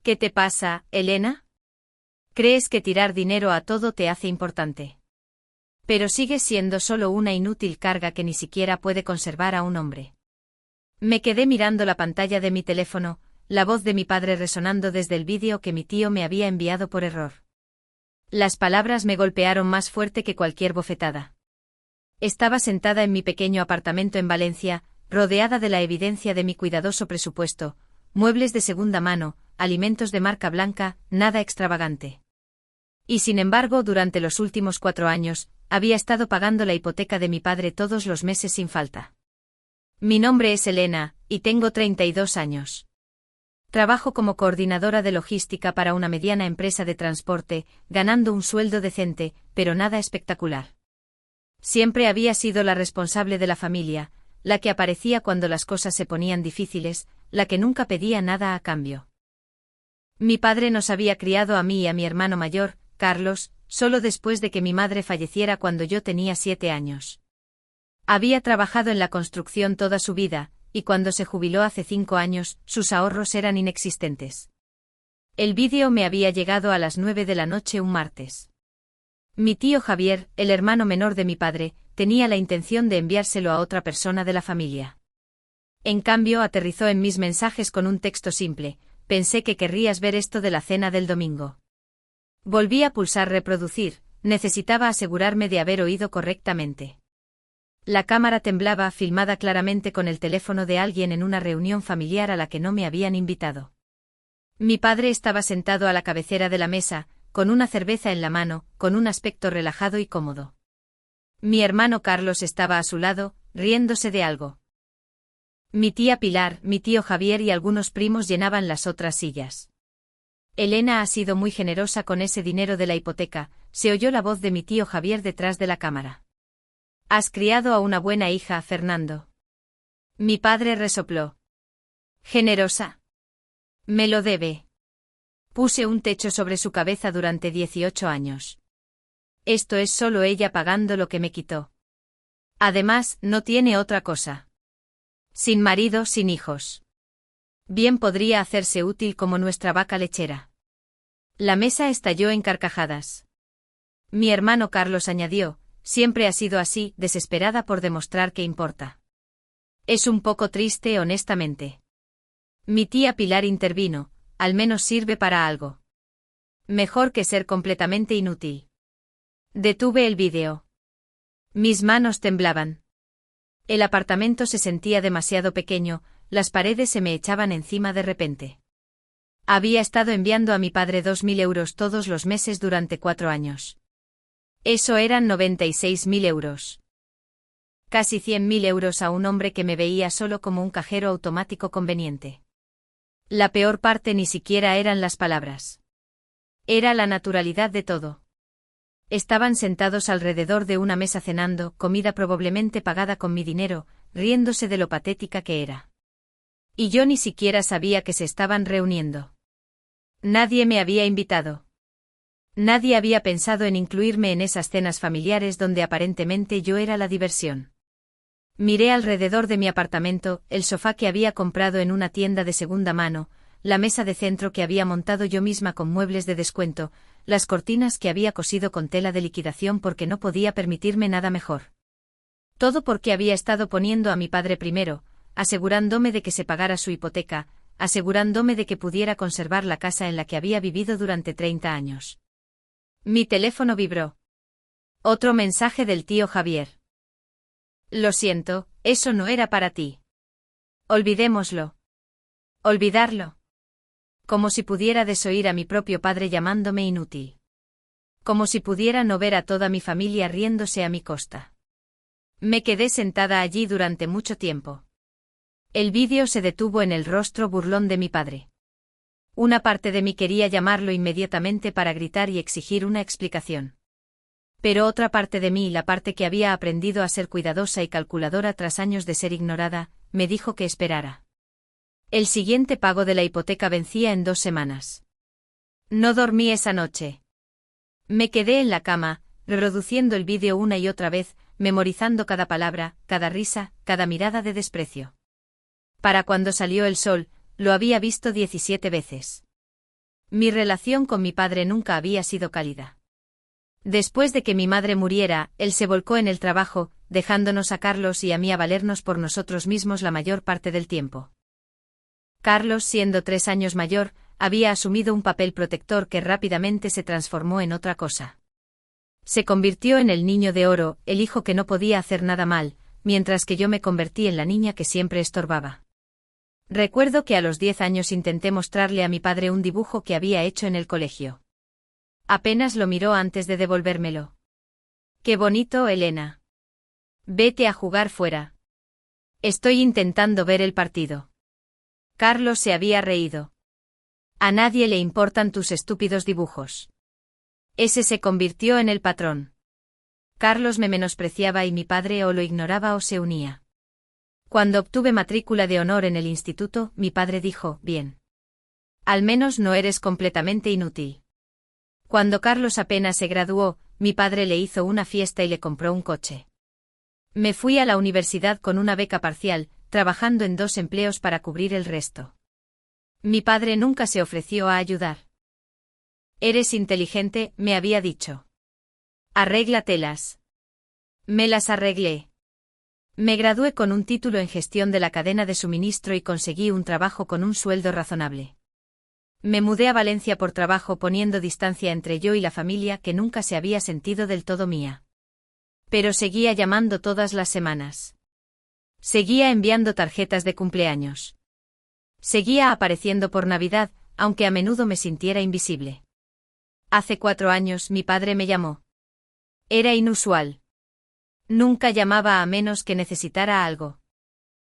¿Qué te pasa, Elena? ¿Crees que tirar dinero a todo te hace importante? Pero sigues siendo solo una inútil carga que ni siquiera puede conservar a un hombre. Me quedé mirando la pantalla de mi teléfono, la voz de mi padre resonando desde el vídeo que mi tío me había enviado por error. Las palabras me golpearon más fuerte que cualquier bofetada. Estaba sentada en mi pequeño apartamento en Valencia, rodeada de la evidencia de mi cuidadoso presupuesto, muebles de segunda mano, alimentos de marca blanca, nada extravagante. Y sin embargo, durante los últimos 4 años, había estado pagando la hipoteca de mi padre todos los meses sin falta. Mi nombre es Elena, y tengo 32 años. Trabajo como coordinadora de logística para una mediana empresa de transporte, ganando un sueldo decente, pero nada espectacular. Siempre había sido la responsable de la familia, la que aparecía cuando las cosas se ponían difíciles, la que nunca pedía nada a cambio. Mi padre nos había criado a mí y a mi hermano mayor, Carlos, solo después de que mi madre falleciera cuando yo tenía 7 años. Había trabajado en la construcción toda su vida, y cuando se jubiló hace 5 años, sus ahorros eran inexistentes. El vídeo me había llegado a las 9 de la noche un martes. Mi tío Javier, el hermano menor de mi padre, tenía la intención de enviárselo a otra persona de la familia. En cambio, aterrizó en mis mensajes con un texto simple: pensé que querrías ver esto de la cena del domingo. Volví a pulsar reproducir, necesitaba asegurarme de haber oído correctamente. La cámara temblaba, filmada claramente con el teléfono de alguien en una reunión familiar a la que no me habían invitado. Mi padre estaba sentado a la cabecera de la mesa, con una cerveza en la mano, con un aspecto relajado y cómodo. Mi hermano Carlos estaba a su lado, riéndose de algo. Mi tía Pilar, mi tío Javier y algunos primos llenaban las otras sillas. Elena ha sido muy generosa con ese dinero de la hipoteca, se oyó la voz de mi tío Javier detrás de la cámara. Has criado a una buena hija, Fernando. Mi padre resopló. ¿Generosa? Me lo debe. Puse un techo sobre su cabeza durante 18 años. Esto es solo ella pagando lo que me quitó. Además, no tiene otra cosa. Sin marido, sin hijos. Bien podría hacerse útil como nuestra vaca lechera. La mesa estalló en carcajadas. Mi hermano Carlos añadió: siempre ha sido así, desesperada por demostrar que importa. Es un poco triste, honestamente. Mi tía Pilar intervino: al menos sirve para algo. Mejor que ser completamente inútil. Detuve el vídeo. Mis manos temblaban. El apartamento se sentía demasiado pequeño, las paredes se me echaban encima de repente. Había estado enviando a mi padre 2.000 euros todos los meses durante 4 años. Eso eran 96.000 euros. Casi 100.000 euros a un hombre que me veía solo como un cajero automático conveniente. La peor parte ni siquiera eran las palabras. Era la naturalidad de todo. Estaban sentados alrededor de una mesa cenando, comida probablemente pagada con mi dinero, riéndose de lo patética que era. Y yo ni siquiera sabía que se estaban reuniendo. Nadie me había invitado. Nadie había pensado en incluirme en esas cenas familiares donde aparentemente yo era la diversión. Miré alrededor de mi apartamento, el sofá que había comprado en una tienda de segunda mano, la mesa de centro que había montado yo misma con muebles de descuento, las cortinas que había cosido con tela de liquidación porque no podía permitirme nada mejor. Todo porque había estado poniendo a mi padre primero, asegurándome de que se pagara su hipoteca, asegurándome de que pudiera conservar la casa en la que había vivido durante 30 años. Mi teléfono vibró. Otro mensaje del tío Javier. Lo siento, eso no era para ti. Olvidémoslo. Olvidarlo. Como si pudiera desoír a mi propio padre llamándome inútil. Como si pudiera no ver a toda mi familia riéndose a mi costa. Me quedé sentada allí durante mucho tiempo. El vídeo se detuvo en el rostro burlón de mi padre. Una parte de mí quería llamarlo inmediatamente para gritar y exigir una explicación. Pero otra parte de mí, la parte que había aprendido a ser cuidadosa y calculadora tras años de ser ignorada, me dijo que esperara. El siguiente pago de la hipoteca vencía en 2 semanas. No dormí esa noche. Me quedé en la cama, reproduciendo el vídeo una y otra vez, memorizando cada palabra, cada risa, cada mirada de desprecio. Para cuando salió el sol, lo había visto 17 veces. Mi relación con mi padre nunca había sido cálida. Después de que mi madre muriera, él se volcó en el trabajo, dejándonos a Carlos y a mí a valernos por nosotros mismos la mayor parte del tiempo. Carlos, siendo 3 años mayor, había asumido un papel protector que rápidamente se transformó en otra cosa. Se convirtió en el niño de oro, el hijo que no podía hacer nada mal, mientras que yo me convertí en la niña que siempre estorbaba. Recuerdo que a los 10 años intenté mostrarle a mi padre un dibujo que había hecho en el colegio. Apenas lo miró antes de devolvérmelo. ¡Qué bonito, Elena! Vete a jugar fuera. Estoy intentando ver el partido. Carlos se había reído. A nadie le importan tus estúpidos dibujos. Ese se convirtió en el patrón. Carlos me menospreciaba y mi padre o lo ignoraba o se unía. Cuando obtuve matrícula de honor en el instituto, mi padre dijo, bien. Al menos no eres completamente inútil. Cuando Carlos apenas se graduó, mi padre le hizo una fiesta y le compró un coche. Me fui a la universidad con una beca parcial, trabajando en 2 empleos para cubrir el resto. Mi padre nunca se ofreció a ayudar. Eres inteligente, me había dicho. Arréglatelas. Me las arreglé. Me gradué con un título en gestión de la cadena de suministro y conseguí un trabajo con un sueldo razonable. Me mudé a Valencia por trabajo poniendo distancia entre yo y la familia que nunca se había sentido del todo mía. Pero seguía llamando todas las semanas. Seguía enviando tarjetas de cumpleaños. Seguía apareciendo por Navidad, aunque a menudo me sintiera invisible. Hace 4 años mi padre me llamó. Era inusual. Nunca llamaba a menos que necesitara algo.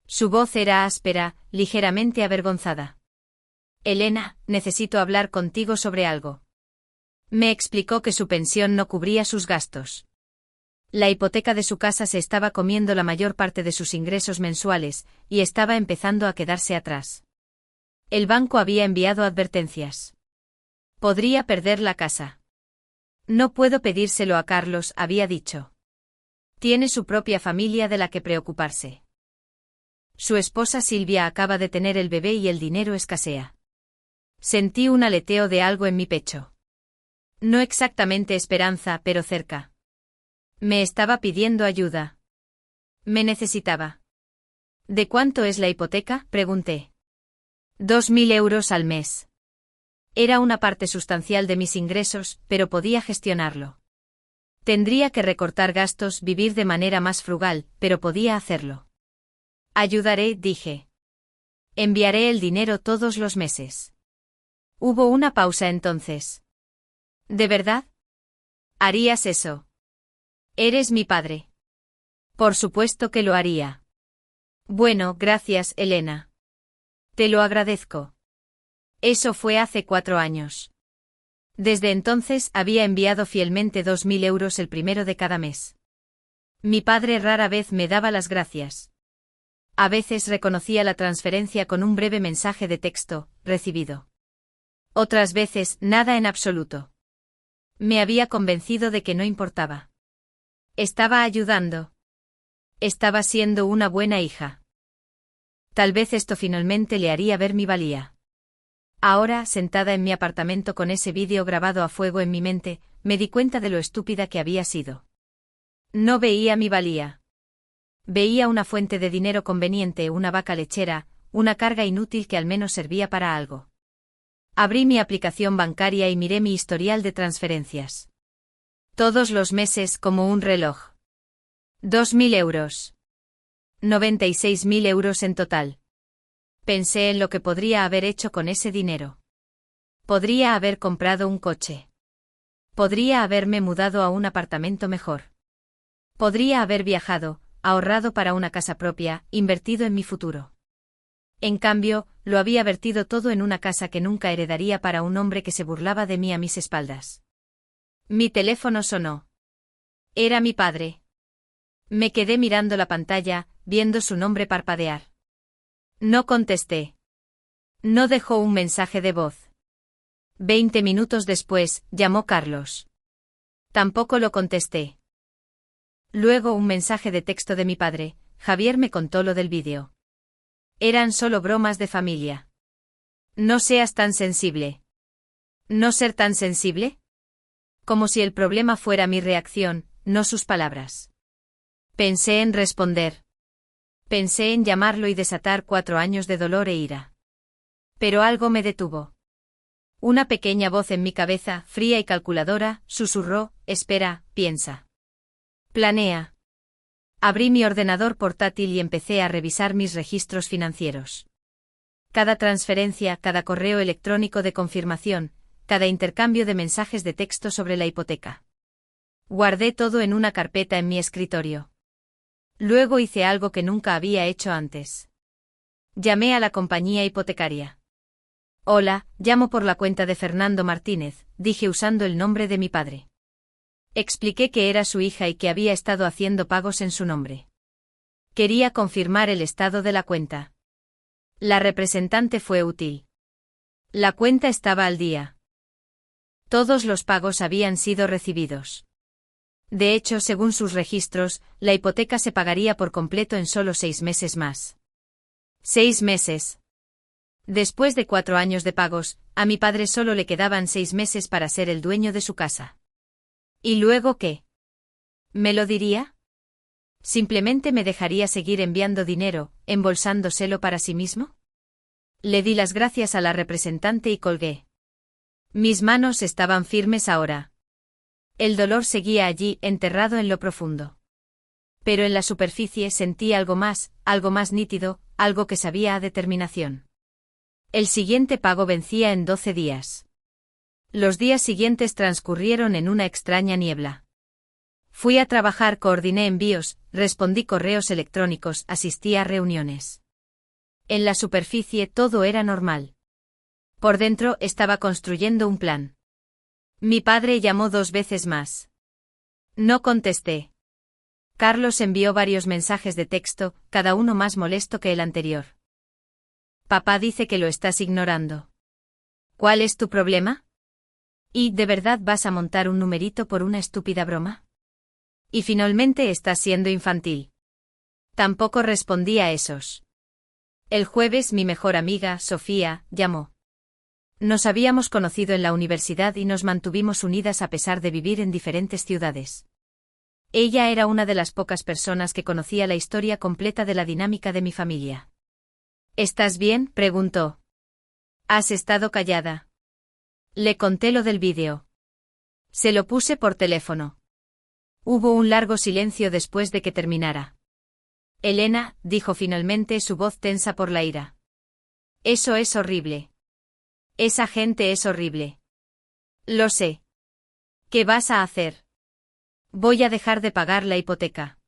Su voz era áspera, ligeramente avergonzada. Elena, necesito hablar contigo sobre algo. Me explicó que su pensión no cubría sus gastos. La hipoteca de su casa se estaba comiendo la mayor parte de sus ingresos mensuales, y estaba empezando a quedarse atrás. El banco había enviado advertencias. Podría perder la casa. No puedo pedírselo a Carlos, había dicho. Tiene su propia familia de la que preocuparse. Su esposa Silvia acaba de tener el bebé y el dinero escasea. Sentí un aleteo de algo en mi pecho. No exactamente esperanza, pero cerca. Me estaba pidiendo ayuda. Me necesitaba. ¿De cuánto es la hipoteca?, pregunté. 2.000 euros al mes. Era una parte sustancial de mis ingresos, pero podía gestionarlo. Tendría que recortar gastos, vivir de manera más frugal, pero podía hacerlo. Ayudaré, dije. Enviaré el dinero todos los meses. Hubo una pausa entonces. ¿De verdad? ¿Harías eso? Eres mi padre. Por supuesto que lo haría. Bueno, gracias, Elena. Te lo agradezco. Eso fue hace 4 años. Desde entonces había enviado fielmente 2.000 euros el primero de cada mes. Mi padre rara vez me daba las gracias. A veces reconocía la transferencia con un breve mensaje de texto, recibido. Otras veces, nada en absoluto. Me había convencido de que no importaba. Estaba ayudando. Estaba siendo una buena hija. Tal vez esto finalmente le haría ver mi valía. Ahora, sentada en mi apartamento con ese vídeo grabado a fuego en mi mente, me di cuenta de lo estúpida que había sido. No veía mi valía. Veía una fuente de dinero conveniente, una vaca lechera, una carga inútil que al menos servía para algo. Abrí mi aplicación bancaria y miré mi historial de transferencias. Todos los meses como un reloj. 2.000 euros. 96.000 euros en total. Pensé en lo que podría haber hecho con ese dinero. Podría haber comprado un coche. Podría haberme mudado a un apartamento mejor. Podría haber viajado, ahorrado para una casa propia, invertido en mi futuro. En cambio, lo había vertido todo en una casa que nunca heredaría para un hombre que se burlaba de mí a mis espaldas. Mi teléfono sonó. Era mi padre. Me quedé mirando la pantalla, viendo su nombre parpadear. No contesté. No dejó un mensaje de voz. 20 minutos después, llamó Carlos. Tampoco lo contesté. Luego un mensaje de texto de mi padre, Javier me contó lo del vídeo. Eran solo bromas de familia. No seas tan sensible. ¿No ser tan sensible? Como si el problema fuera mi reacción, no sus palabras. Pensé en responder. Pensé en llamarlo y desatar 4 años de dolor e ira. Pero algo me detuvo. Una pequeña voz en mi cabeza, fría y calculadora, susurró: espera, piensa. Planea. Abrí mi ordenador portátil y empecé a revisar mis registros financieros. Cada transferencia, cada correo electrónico de confirmación, cada intercambio de mensajes de texto sobre la hipoteca. Guardé todo en una carpeta en mi escritorio. Luego hice algo que nunca había hecho antes. Llamé a la compañía hipotecaria. Hola, llamo por la cuenta de Fernando Martínez, dije usando el nombre de mi padre. Expliqué que era su hija y que había estado haciendo pagos en su nombre. Quería confirmar el estado de la cuenta. La representante fue útil. La cuenta estaba al día. Todos los pagos habían sido recibidos. De hecho, según sus registros, la hipoteca se pagaría por completo en solo 6 meses más. 6 meses. Después de 4 años de pagos, a mi padre solo le quedaban 6 meses para ser el dueño de su casa. ¿Y luego qué? ¿Me lo diría? ¿Simplemente me dejaría seguir enviando dinero, embolsándoselo para sí mismo? Le di las gracias a la representante y colgué. Mis manos estaban firmes ahora. El dolor seguía allí, enterrado en lo profundo. Pero en la superficie sentí algo más nítido, algo que sabía a determinación. El siguiente pago vencía en 12 días. Los días siguientes transcurrieron en una extraña niebla. Fui a trabajar, coordiné envíos, respondí correos electrónicos, asistí a reuniones. En la superficie todo era normal. Por dentro estaba construyendo un plan. Mi padre llamó 2 veces más. No contesté. Carlos envió varios mensajes de texto, cada uno más molesto que el anterior. Papá dice que lo estás ignorando. ¿Cuál es tu problema? ¿Y de verdad vas a montar un numerito por una estúpida broma? Y finalmente estás siendo infantil. Tampoco respondí a esos. El jueves mi mejor amiga, Sofía, llamó. Nos habíamos conocido en la universidad y nos mantuvimos unidas a pesar de vivir en diferentes ciudades. Ella era una de las pocas personas que conocía la historia completa de la dinámica de mi familia. ¿Estás bien?, preguntó. ¿Has estado callada? Le conté lo del vídeo. Se lo puse por teléfono. Hubo un largo silencio después de que terminara. Elena, dijo finalmente, su voz tensa por la ira. Eso es horrible. Esa gente es horrible. Lo sé. ¿Qué vas a hacer? Voy a dejar de pagar la hipoteca.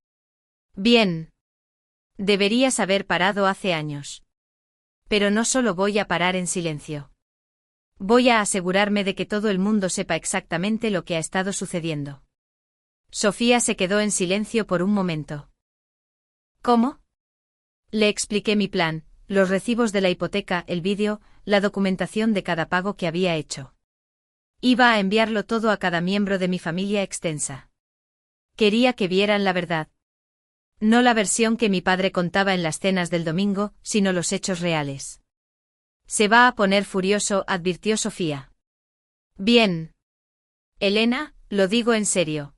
Bien. Deberías haber parado hace años. Pero no solo voy a parar en silencio. Voy a asegurarme de que todo el mundo sepa exactamente lo que ha estado sucediendo. Sofía se quedó en silencio por un momento. ¿Cómo? Le expliqué mi plan, los recibos de la hipoteca, el vídeo, la documentación de cada pago que había hecho. Iba a enviarlo todo a cada miembro de mi familia extensa. Quería que vieran la verdad. No la versión que mi padre contaba en las cenas del domingo, sino los hechos reales. Se va a poner furioso, advirtió Sofía. Bien. Elena, lo digo en serio.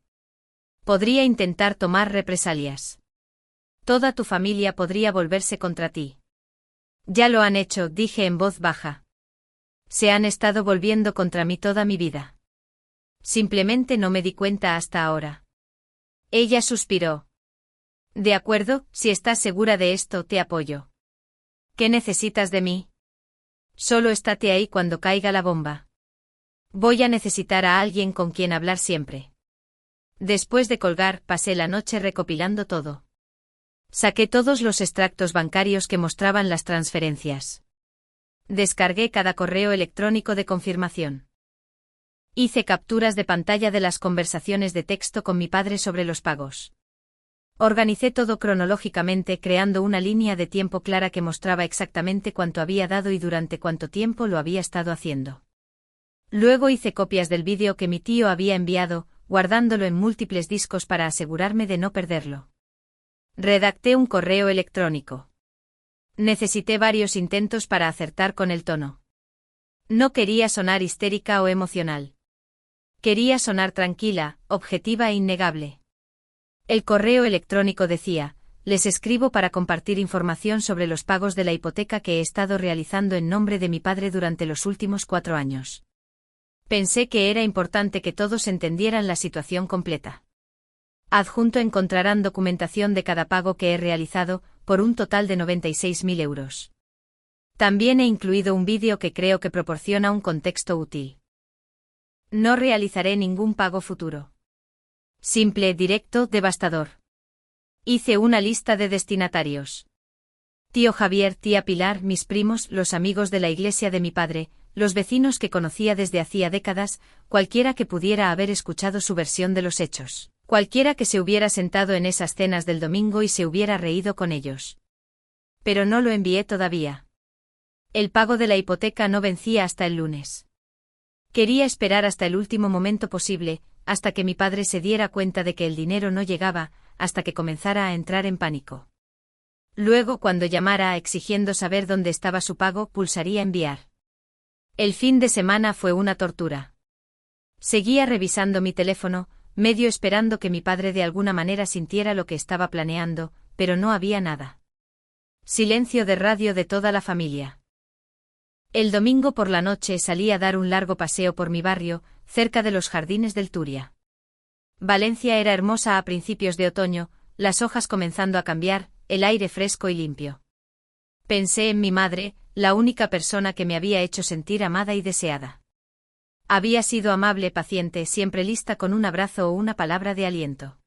Podría intentar tomar represalias. Toda tu familia podría volverse contra ti. Ya lo han hecho, dije en voz baja. Se han estado volviendo contra mí toda mi vida. Simplemente no me di cuenta hasta ahora. Ella suspiró. De acuerdo, si estás segura de esto, te apoyo. ¿Qué necesitas de mí? Solo estate ahí cuando caiga la bomba. Voy a necesitar a alguien con quien hablar siempre. Después de colgar, pasé la noche recopilando todo. Saqué todos los extractos bancarios que mostraban las transferencias. Descargué cada correo electrónico de confirmación. Hice capturas de pantalla de las conversaciones de texto con mi padre sobre los pagos. Organicé todo cronológicamente, creando una línea de tiempo clara que mostraba exactamente cuánto había dado y durante cuánto tiempo lo había estado haciendo. Luego hice copias del vídeo que mi tío había enviado, guardándolo en múltiples discos para asegurarme de no perderlo. Redacté un correo electrónico. Necesité varios intentos para acertar con el tono. No quería sonar histérica o emocional. Quería sonar tranquila, objetiva e innegable. El correo electrónico decía: les escribo para compartir información sobre los pagos de la hipoteca que he estado realizando en nombre de mi padre durante los últimos 4 años. Pensé que era importante que todos entendieran la situación completa. Adjunto encontrarán documentación de cada pago que he realizado, por un total de 96.000 euros. También he incluido un vídeo que creo que proporciona un contexto útil. No realizaré ningún pago futuro. Simple, directo, devastador. Hice una lista de destinatarios. Tío Javier, tía Pilar, mis primos, los amigos de la iglesia de mi padre, los vecinos que conocía desde hacía décadas, cualquiera que pudiera haber escuchado su versión de los hechos, cualquiera que se hubiera sentado en esas cenas del domingo y se hubiera reído con ellos. Pero no lo envié todavía. El pago de la hipoteca no vencía hasta el lunes. Quería esperar hasta el último momento posible, hasta que mi padre se diera cuenta de que el dinero no llegaba, hasta que comenzara a entrar en pánico. Luego, cuando llamara exigiendo saber dónde estaba su pago, pulsaría enviar. El fin de semana fue una tortura. Seguía revisando mi teléfono, medio esperando que mi padre de alguna manera sintiera lo que estaba planeando, pero no había nada. Silencio de radio de toda la familia. El domingo por la noche salí a dar un largo paseo por mi barrio, cerca de los jardines del Turia. Valencia era hermosa a principios de otoño, las hojas comenzando a cambiar, el aire fresco y limpio. Pensé en mi madre, la única persona que me había hecho sentir amada y deseada. Había sido amable, paciente, siempre lista con un abrazo o una palabra de aliento.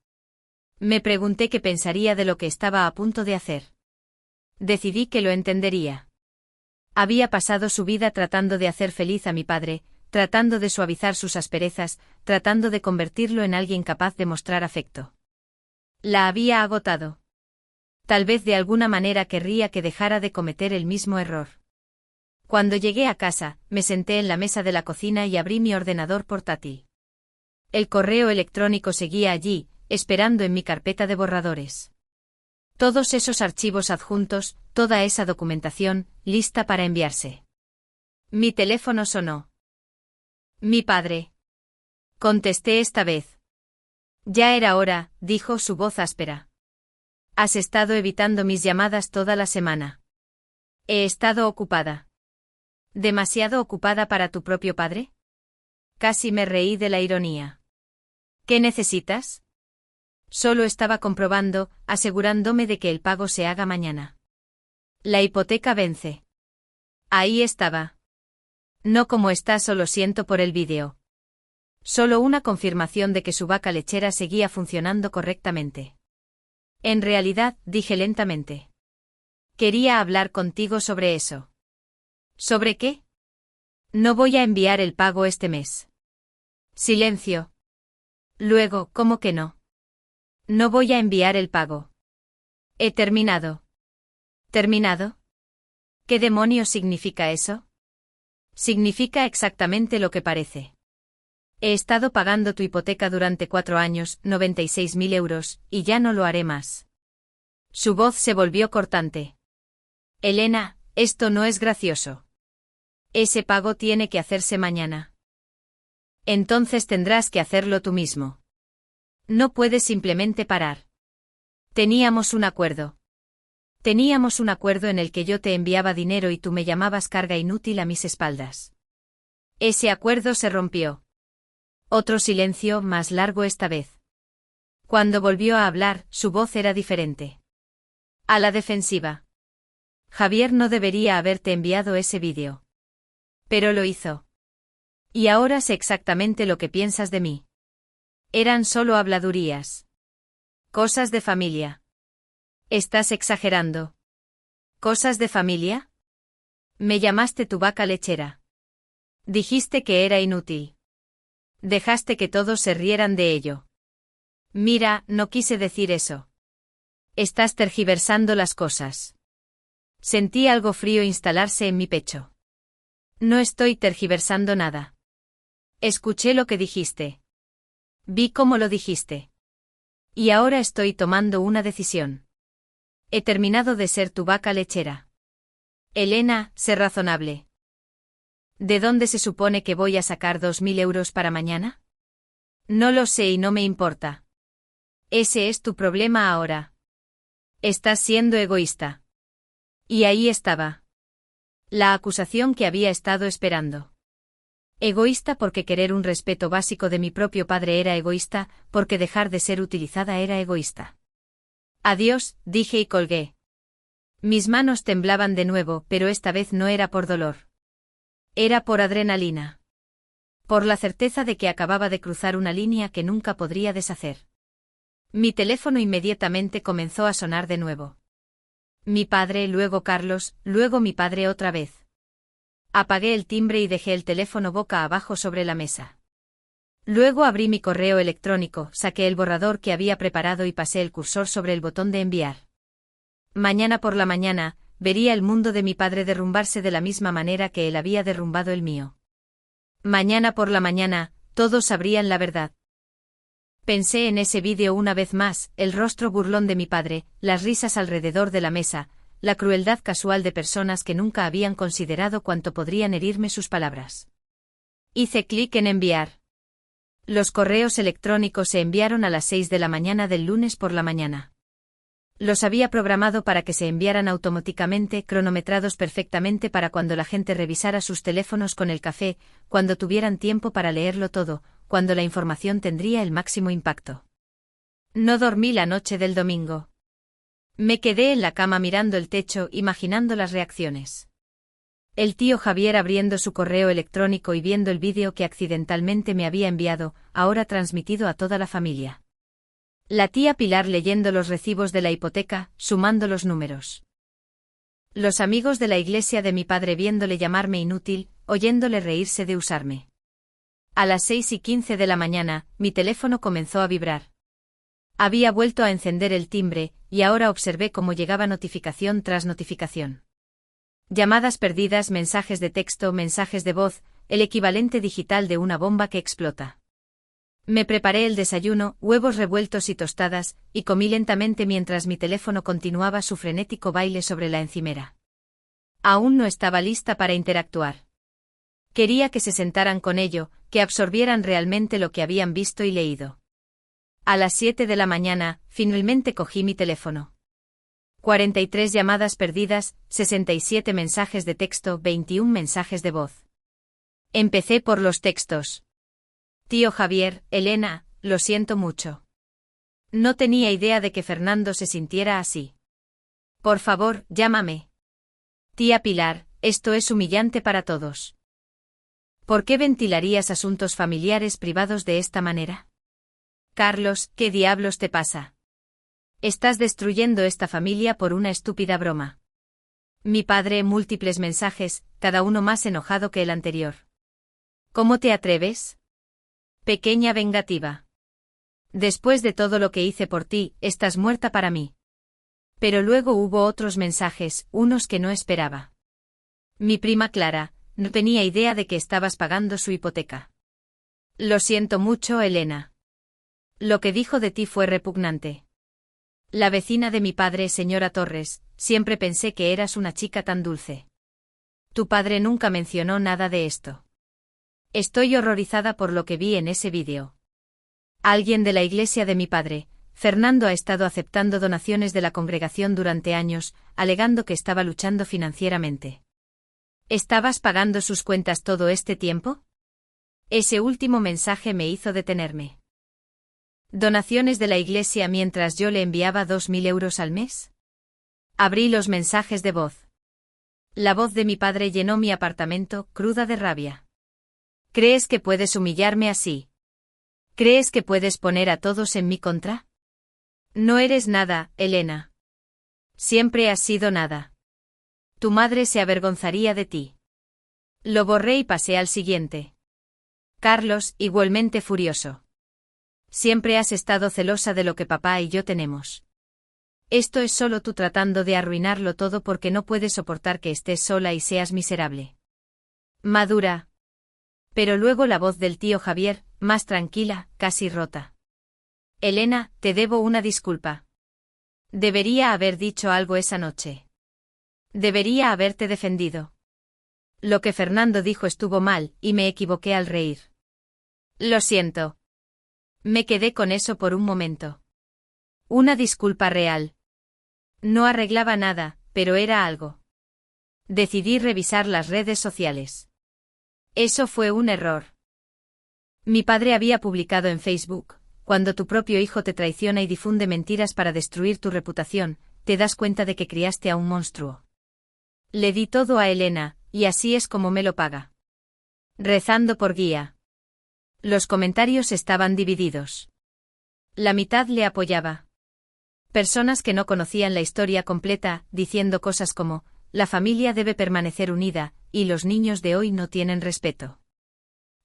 Me pregunté qué pensaría de lo que estaba a punto de hacer. Decidí que lo entendería. Había pasado su vida tratando de hacer feliz a mi padre, tratando de suavizar sus asperezas, tratando de convertirlo en alguien capaz de mostrar afecto. La había agotado. Tal vez de alguna manera querría que dejara de cometer el mismo error. Cuando llegué a casa, me senté en la mesa de la cocina y abrí mi ordenador portátil. El correo electrónico seguía allí, esperando en mi carpeta de borradores. Todos esos archivos adjuntos, toda esa documentación, lista para enviarse. Mi teléfono sonó. Mi padre. Contesté esta vez. Ya era hora, dijo su voz áspera. Has estado evitando mis llamadas toda la semana. He estado ocupada. ¿Demasiado ocupada para tu propio padre? Casi me reí de la ironía. ¿Qué necesitas? Solo estaba comprobando, asegurándome de que el pago se haga mañana. La hipoteca vence. Ahí estaba. No como está, solo siento por el vídeo. Solo una confirmación de que su vaca lechera seguía funcionando correctamente. En realidad, dije lentamente. Quería hablar contigo sobre eso. ¿Sobre qué? No voy a enviar el pago este mes. Silencio. Luego, ¿cómo que no? No voy a enviar el pago. He terminado. ¿Terminado? ¿Qué demonios significa eso? Significa exactamente lo que parece. He estado pagando tu hipoteca durante 4 años, 96.000 euros, y ya no lo haré más. Su voz se volvió cortante. Elena, esto no es gracioso. Ese pago tiene que hacerse mañana. Entonces tendrás que hacerlo tú mismo. No puedes simplemente parar. Teníamos un acuerdo. Teníamos un acuerdo en el que yo te enviaba dinero y tú me llamabas carga inútil a mis espaldas. Ese acuerdo se rompió. Otro silencio, más largo esta vez. Cuando volvió a hablar, su voz era diferente. A la defensiva. Javier no debería haberte enviado ese vídeo. Pero lo hizo. Y ahora sé exactamente lo que piensas de mí. Eran solo habladurías. Cosas de familia. Estás exagerando. ¿Cosas de familia? Me llamaste tu vaca lechera. Dijiste que era inútil. Dejaste que todos se rieran de ello. Mira, no quise decir eso. Estás tergiversando las cosas. Sentí algo frío instalarse en mi pecho. No estoy tergiversando nada. Escuché lo que dijiste. Vi cómo lo dijiste. Y ahora estoy tomando una decisión. He terminado de ser tu vaca lechera. Elena, sé razonable. ¿De dónde se supone que voy a sacar 2000 € para mañana? No lo sé y no me importa. Ese es tu problema ahora. Estás siendo egoísta. Y ahí estaba. La acusación que había estado esperando. Egoísta porque querer un respeto básico de mi propio padre era egoísta, porque dejar de ser utilizada era egoísta. Adiós, dije y colgué. Mis manos temblaban de nuevo, pero esta vez no era por dolor. Era por adrenalina. Por la certeza de que acababa de cruzar una línea que nunca podría deshacer. Mi teléfono inmediatamente comenzó a sonar de nuevo. Mi padre, luego Carlos, luego mi padre otra vez. Apagué el timbre y dejé el teléfono boca abajo sobre la mesa. Luego abrí mi correo electrónico, saqué el borrador que había preparado y pasé el cursor sobre el botón de enviar. Mañana por la mañana, vería el mundo de mi padre derrumbarse de la misma manera que él había derrumbado el mío. Mañana por la mañana, todos sabrían la verdad. Pensé en ese vídeo una vez más, el rostro burlón de mi padre, las risas alrededor de la mesa, la crueldad casual de personas que nunca habían considerado cuánto podrían herirme sus palabras. Hice clic en enviar. Los correos electrónicos se enviaron a las 6 de la mañana del lunes por la mañana. Los había programado para que se enviaran automáticamente, cronometrados perfectamente para cuando la gente revisara sus teléfonos con el café, cuando tuvieran tiempo para leerlo todo, cuando la información tendría el máximo impacto. No dormí la noche del domingo. Me quedé en la cama mirando el techo, imaginando las reacciones. El tío Javier abriendo su correo electrónico y viendo el vídeo que accidentalmente me había enviado, ahora transmitido a toda la familia. La tía Pilar leyendo los recibos de la hipoteca, sumando los números. Los amigos de la iglesia de mi padre viéndole llamarme inútil, oyéndole reírse de usarme. A las 6:15 de la mañana, mi teléfono comenzó a vibrar. Había vuelto a encender el timbre, y ahora observé cómo llegaba notificación tras notificación. Llamadas perdidas, mensajes de texto, mensajes de voz, el equivalente digital de una bomba que explota. Me preparé el desayuno, huevos revueltos y tostadas, y comí lentamente mientras mi teléfono continuaba su frenético baile sobre la encimera. Aún no estaba lista para interactuar. Quería que se sentaran con ello, que absorbieran realmente lo que habían visto y leído. A las 7 de la mañana, finalmente cogí mi teléfono. 43 llamadas perdidas, 67 mensajes de texto, 21 mensajes de voz. Empecé por los textos. Tío Javier, Elena, lo siento mucho. No tenía idea de que Fernando se sintiera así. Por favor, llámame. Tía Pilar, esto es humillante para todos. ¿Por qué ventilarías asuntos familiares privados de esta manera? Carlos, ¿qué diablos te pasa? Estás destruyendo esta familia por una estúpida broma. Mi padre, múltiples mensajes, cada uno más enojado que el anterior. ¿Cómo te atreves? Pequeña vengativa. Después de todo lo que hice por ti, estás muerta para mí. Pero luego hubo otros mensajes, unos que no esperaba. Mi prima Clara, no tenía idea de que estabas pagando su hipoteca. Lo siento mucho, Elena. Lo que dijo de ti fue repugnante. La vecina de mi padre, señora Torres, siempre pensé que eras una chica tan dulce. Tu padre nunca mencionó nada de esto. Estoy horrorizada por lo que vi en ese vídeo. Alguien de la iglesia de mi padre, Fernando, ha estado aceptando donaciones de la congregación durante años, alegando que estaba luchando financieramente. ¿Estabas pagando sus cuentas todo este tiempo? Ese último mensaje me hizo detenerme. ¿Donaciones de la iglesia mientras yo le enviaba 2000 € al mes? Abrí los mensajes de voz. La voz de mi padre llenó mi apartamento, cruda de rabia. ¿Crees que puedes humillarme así? ¿Crees que puedes poner a todos en mi contra? No eres nada, Elena. Siempre has sido nada. Tu madre se avergonzaría de ti. Lo borré y pasé al siguiente. Carlos, igualmente furioso. Siempre has estado celosa de lo que papá y yo tenemos. Esto es solo tú tratando de arruinarlo todo porque no puedes soportar que estés sola y seas miserable. Madura. Pero luego la voz del tío Javier, más tranquila, casi rota. Elena, te debo una disculpa. Debería haber dicho algo esa noche. Debería haberte defendido. Lo que Fernando dijo estuvo mal, y me equivoqué al reír. Lo siento. Me quedé con eso por un momento. Una disculpa real. No arreglaba nada, pero era algo. Decidí revisar las redes sociales. Eso fue un error. Mi padre había publicado en Facebook: cuando tu propio hijo te traiciona y difunde mentiras para destruir tu reputación, te das cuenta de que criaste a un monstruo. Le di todo a Elena, y así es como me lo paga. Rezando por guía. Los comentarios estaban divididos. La mitad le apoyaba. Personas que no conocían la historia completa, diciendo cosas como: la familia debe permanecer unida, y los niños de hoy no tienen respeto.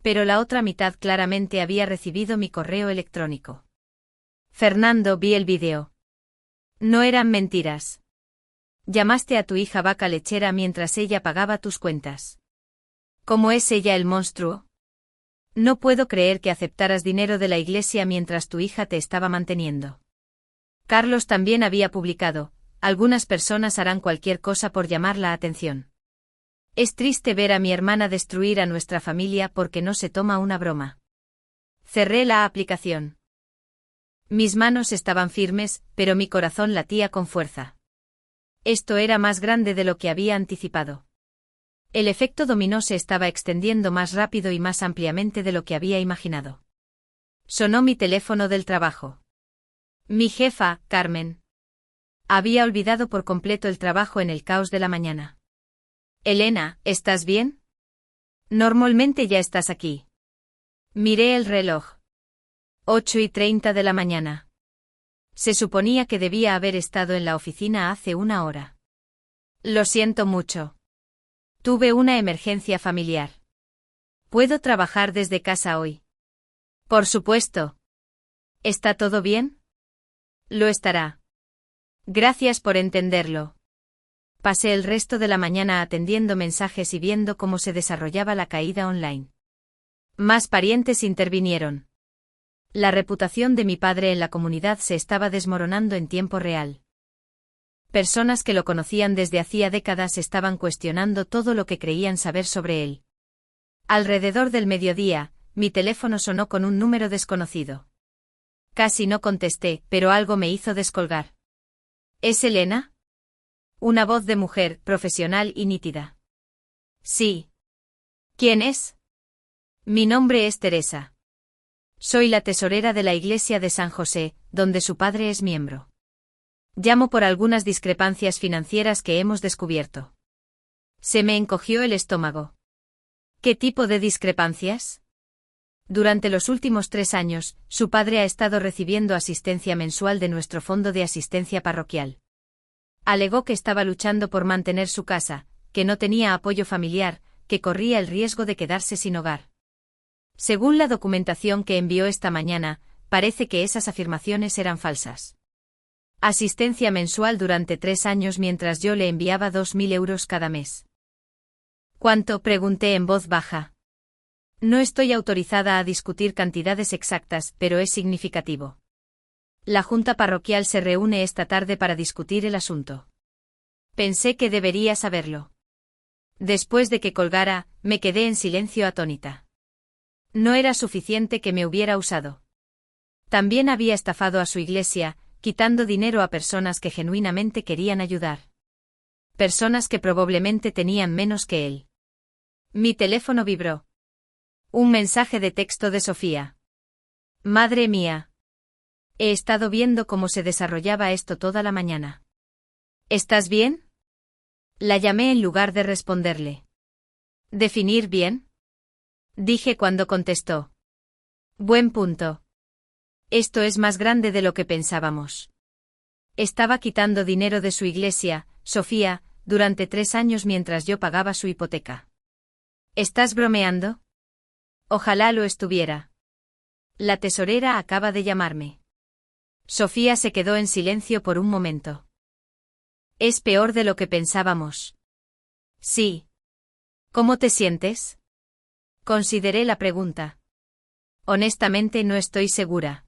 Pero la otra mitad claramente había recibido mi correo electrónico. Fernando, vi el vídeo. No eran mentiras. Llamaste a tu hija vaca lechera mientras ella pagaba tus cuentas. ¿Cómo es ella el monstruo? No puedo creer que aceptaras dinero de la iglesia mientras tu hija te estaba manteniendo. Carlos también había publicado: algunas personas harán cualquier cosa por llamar la atención. Es triste ver a mi hermana destruir a nuestra familia porque no se toma una broma. Cerré la aplicación. Mis manos estaban firmes, pero mi corazón latía con fuerza. Esto era más grande de lo que había anticipado. El efecto dominó se estaba extendiendo más rápido y más ampliamente de lo que había imaginado. Sonó mi teléfono del trabajo. Mi jefa, Carmen. Había olvidado por completo el trabajo en el caos de la mañana. Elena, ¿estás bien? Normalmente ya estás aquí. Miré el reloj. 8:30 de la mañana. Se suponía que debía haber estado en la oficina hace una hora. Lo siento mucho. Tuve una emergencia familiar. ¿Puedo trabajar desde casa hoy? Por supuesto. ¿Está todo bien? Lo estará. Gracias por entenderlo. Pasé el resto de la mañana atendiendo mensajes y viendo cómo se desarrollaba la caída online. Más parientes intervinieron. La reputación de mi padre en la comunidad se estaba desmoronando en tiempo real. Personas que lo conocían desde hacía décadas estaban cuestionando todo lo que creían saber sobre él. Alrededor del mediodía, mi teléfono sonó con un número desconocido. Casi no contesté, pero algo me hizo descolgar. ¿Es Elena? Una voz de mujer, profesional y nítida. Sí. ¿Quién es? Mi nombre es Teresa. Soy la tesorera de la iglesia de San José, donde su padre es miembro. Llamo por algunas discrepancias financieras que hemos descubierto. Se me encogió el estómago. ¿Qué tipo de discrepancias? Durante los últimos 3 años, su padre ha estado recibiendo asistencia mensual de nuestro fondo de asistencia parroquial. Alegó que estaba luchando por mantener su casa, que no tenía apoyo familiar, que corría el riesgo de quedarse sin hogar. Según la documentación que envió esta mañana, parece que esas afirmaciones eran falsas. Asistencia mensual durante 3 años mientras yo le enviaba 2.000 euros cada mes. ¿Cuánto?, pregunté en voz baja. No estoy autorizada a discutir cantidades exactas, pero es significativo. La junta parroquial se reúne esta tarde para discutir el asunto. Pensé que debería saberlo. Después de que colgara, me quedé en silencio atónita. No era suficiente que me hubiera usado. También había estafado a su iglesia, quitando dinero a personas que genuinamente querían ayudar. Personas que probablemente tenían menos que él. Mi teléfono vibró. Un mensaje de texto de Sofía. Madre mía. He estado viendo cómo se desarrollaba esto toda la mañana. ¿Estás bien? La llamé en lugar de responderle. ¿Definir bien? Dije cuando contestó. Buen punto. Esto es más grande de lo que pensábamos. Estaba quitando dinero de su iglesia, Sofía, durante 3 años mientras yo pagaba su hipoteca. ¿Estás bromeando? Ojalá lo estuviera. La tesorera acaba de llamarme. Sofía se quedó en silencio por un momento. Es peor de lo que pensábamos. Sí. ¿Cómo te sientes? Consideré la pregunta. Honestamente no estoy segura.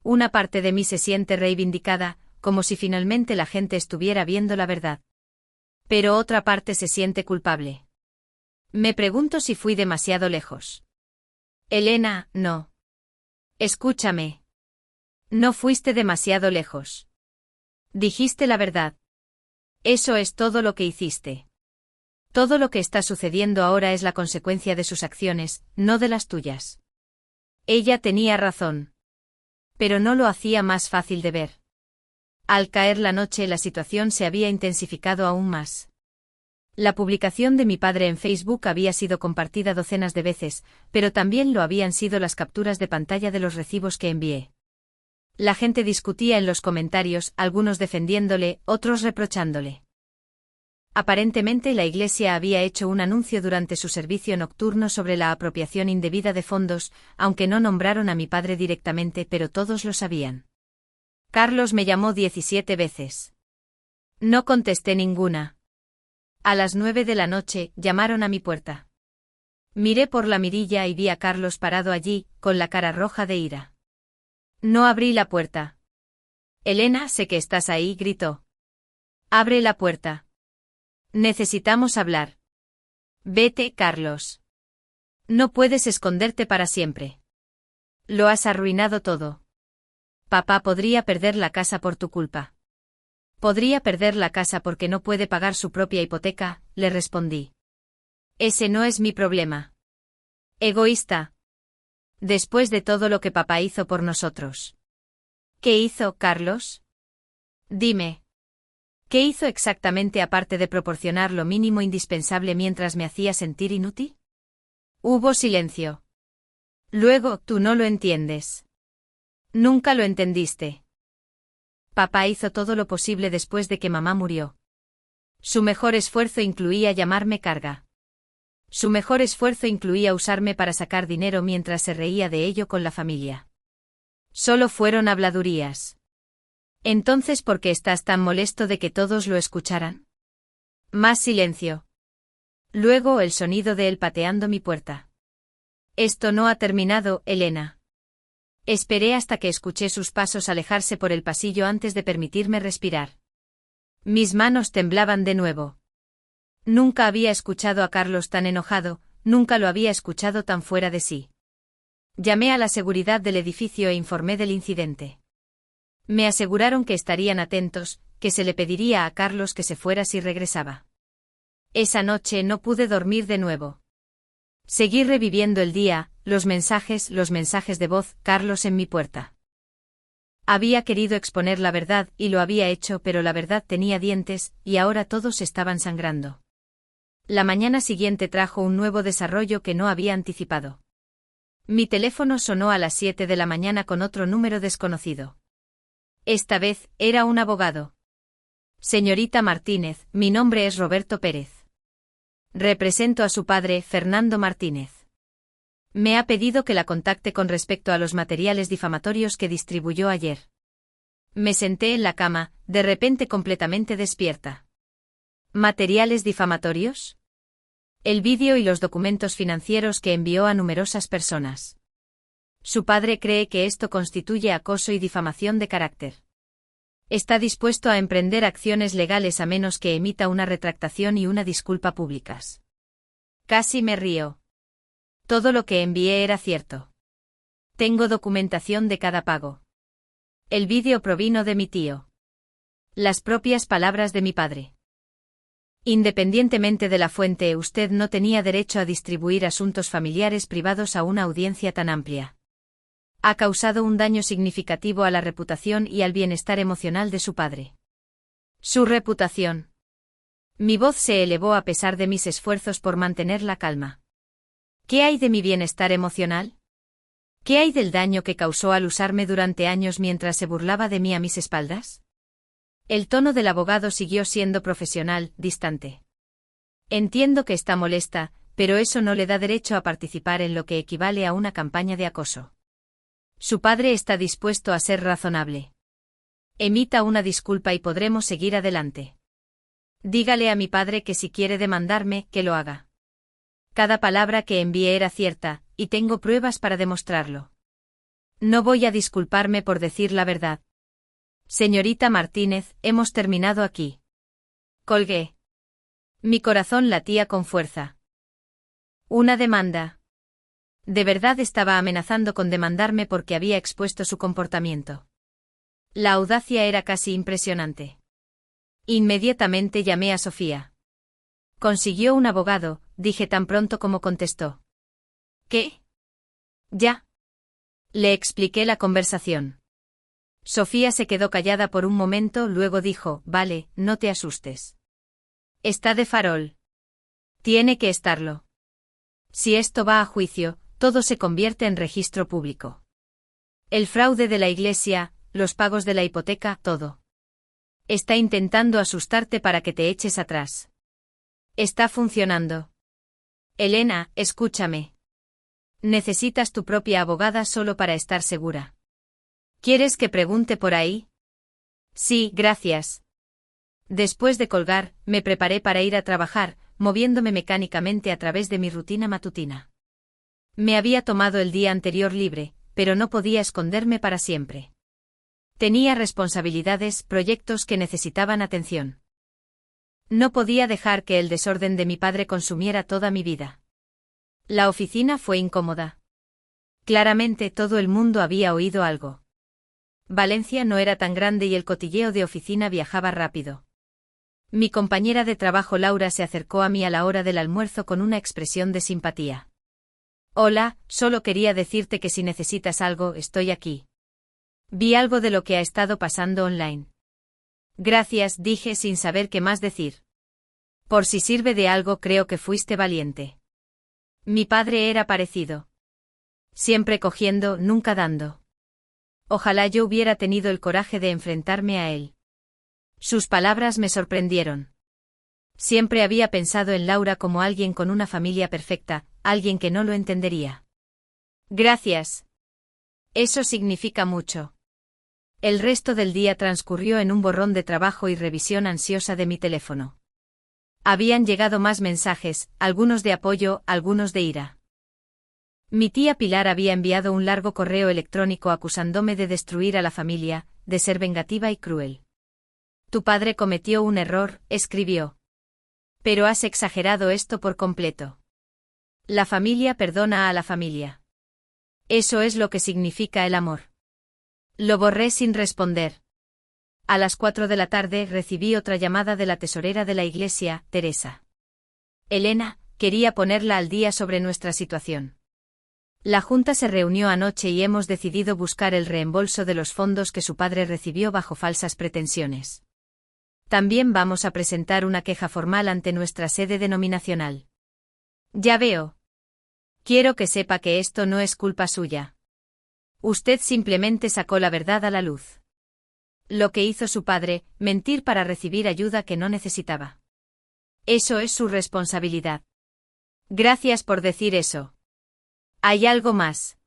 Una parte de mí se siente reivindicada, como si finalmente la gente estuviera viendo la verdad. Pero otra parte se siente culpable. Me pregunto si fui demasiado lejos. Elena, no. Escúchame. No fuiste demasiado lejos. Dijiste la verdad. Eso es todo lo que hiciste. Todo lo que está sucediendo ahora es la consecuencia de sus acciones, no de las tuyas. Ella tenía razón. Pero no lo hacía más fácil de ver. Al caer la noche la situación se había intensificado aún más. La publicación de mi padre en Facebook había sido compartida docenas de veces, pero también lo habían sido las capturas de pantalla de los recibos que envié. La gente discutía en los comentarios, algunos defendiéndole, otros reprochándole. Aparentemente la Iglesia había hecho un anuncio durante su servicio nocturno sobre la apropiación indebida de fondos, aunque no nombraron a mi padre directamente, pero todos lo sabían. Carlos me llamó 17 veces. No contesté ninguna. A las 9 de la noche, llamaron a mi puerta. Miré por la mirilla y vi a Carlos parado allí, con la cara roja de ira. No abrí la puerta. Elena, sé que estás ahí, gritó. Abre la puerta. Necesitamos hablar. Vete, Carlos. No puedes esconderte para siempre. Lo has arruinado todo. Papá podría perder la casa por tu culpa. Podría perder la casa porque no puede pagar su propia hipoteca, le respondí. Ese no es mi problema. Egoísta. Después de todo lo que papá hizo por nosotros. ¿Qué hizo, Carlos? Dime. ¿Qué hizo exactamente aparte de proporcionar lo mínimo indispensable mientras me hacía sentir inútil? Hubo silencio. Luego, tú no lo entiendes. Nunca lo entendiste. Papá hizo todo lo posible después de que mamá murió. Su mejor esfuerzo incluía llamarme carga. Su mejor esfuerzo incluía usarme para sacar dinero mientras se reía de ello con la familia. Solo fueron habladurías. Entonces, ¿por qué estás tan molesto de que todos lo escucharan? Más silencio. Luego el sonido de él pateando mi puerta. Esto no ha terminado, Elena. Esperé hasta que escuché sus pasos alejarse por el pasillo antes de permitirme respirar. Mis manos temblaban de nuevo. Nunca había escuchado a Carlos tan enojado, nunca lo había escuchado tan fuera de sí. Llamé a la seguridad del edificio e informé del incidente. Me aseguraron que estarían atentos, que se le pediría a Carlos que se fuera si regresaba. Esa noche no pude dormir de nuevo. Seguí reviviendo el día, los mensajes de voz, Carlos en mi puerta. Había querido exponer la verdad y lo había hecho, pero la verdad tenía dientes, y ahora todos estaban sangrando. La mañana siguiente trajo un nuevo desarrollo que no había anticipado. Mi teléfono sonó a las 7 de la mañana con otro número desconocido. Esta vez, era un abogado. Señorita Martínez, mi nombre es Roberto Pérez. Represento a su padre, Fernando Martínez. Me ha pedido que la contacte con respecto a los materiales difamatorios que distribuyó ayer. Me senté en la cama, de repente completamente despierta. ¿Materiales difamatorios? El vídeo y los documentos financieros que envió a numerosas personas. Su padre cree que esto constituye acoso y difamación de carácter. Está dispuesto a emprender acciones legales a menos que emita una retractación y una disculpa públicas. Casi me río. Todo lo que envié era cierto. Tengo documentación de cada pago. El vídeo provino de mi tío. Las propias palabras de mi padre. Independientemente de la fuente, usted no tenía derecho a distribuir asuntos familiares privados a una audiencia tan amplia. Ha causado un daño significativo a la reputación y al bienestar emocional de su padre. Su reputación. Mi voz se elevó a pesar de mis esfuerzos por mantener la calma. ¿Qué hay de mi bienestar emocional? ¿Qué hay del daño que causó al usarme durante años mientras se burlaba de mí a mis espaldas? El tono del abogado siguió siendo profesional, distante. Entiendo que está molesta, pero eso no le da derecho a participar en lo que equivale a una campaña de acoso. Su padre está dispuesto a ser razonable. Emita una disculpa y podremos seguir adelante. Dígale a mi padre que si quiere demandarme, que lo haga. Cada palabra que envié era cierta, y tengo pruebas para demostrarlo. No voy a disculparme por decir la verdad. Señorita Martínez, hemos terminado aquí. Colgué. Mi corazón latía con fuerza. Una demanda. De verdad estaba amenazando con demandarme porque había expuesto su comportamiento. La audacia era casi impresionante. Inmediatamente llamé a Sofía. Consiguió un abogado, dije tan pronto como contestó. ¿Qué? Ya. Le expliqué la conversación. Sofía se quedó callada por un momento, luego dijo, vale, no te asustes. Está de farol. Tiene que estarlo. Si esto va a juicio, todo se convierte en registro público. El fraude de la iglesia, los pagos de la hipoteca, todo. Está intentando asustarte para que te eches atrás. Está funcionando. Elena, escúchame. Necesitas tu propia abogada solo para estar segura. ¿Quieres que pregunte por ahí? Sí, gracias. Después de colgar, me preparé para ir a trabajar, moviéndome mecánicamente a través de mi rutina matutina. Me había tomado el día anterior libre, pero no podía esconderme para siempre. Tenía responsabilidades, proyectos que necesitaban atención. No podía dejar que el desorden de mi padre consumiera toda mi vida. La oficina fue incómoda. Claramente todo el mundo había oído algo. Valencia no era tan grande y el cotilleo de oficina viajaba rápido. Mi compañera de trabajo Laura se acercó a mí a la hora del almuerzo con una expresión de simpatía. Hola, solo quería decirte que si necesitas algo, estoy aquí. Vi algo de lo que ha estado pasando online. Gracias, dije sin saber qué más decir. Por si sirve de algo, creo que fuiste valiente. Mi padre era parecido. Siempre cogiendo, nunca dando. Ojalá yo hubiera tenido el coraje de enfrentarme a él. Sus palabras me sorprendieron. Siempre había pensado en Laura como alguien con una familia perfecta, alguien que no lo entendería. Gracias. Eso significa mucho. El resto del día transcurrió en un borrón de trabajo y revisión ansiosa de mi teléfono. Habían llegado más mensajes, algunos de apoyo, algunos de ira. Mi tía Pilar había enviado un largo correo electrónico acusándome de destruir a la familia, de ser vengativa y cruel. Tu padre cometió un error, escribió. Pero has exagerado esto por completo. La familia perdona a la familia. Eso es lo que significa el amor. Lo borré sin responder. A las 4 de la tarde recibí otra llamada de la tesorera de la iglesia, Teresa. Elena, quería ponerla al día sobre nuestra situación. La junta se reunió anoche y hemos decidido buscar el reembolso de los fondos que su padre recibió bajo falsas pretensiones. También vamos a presentar una queja formal ante nuestra sede denominacional. Ya veo. Quiero que sepa que esto no es culpa suya. Usted simplemente sacó la verdad a la luz. Lo que hizo su padre, mentir para recibir ayuda que no necesitaba. Eso es su responsabilidad. Gracias por decir eso. ¿Hay algo más?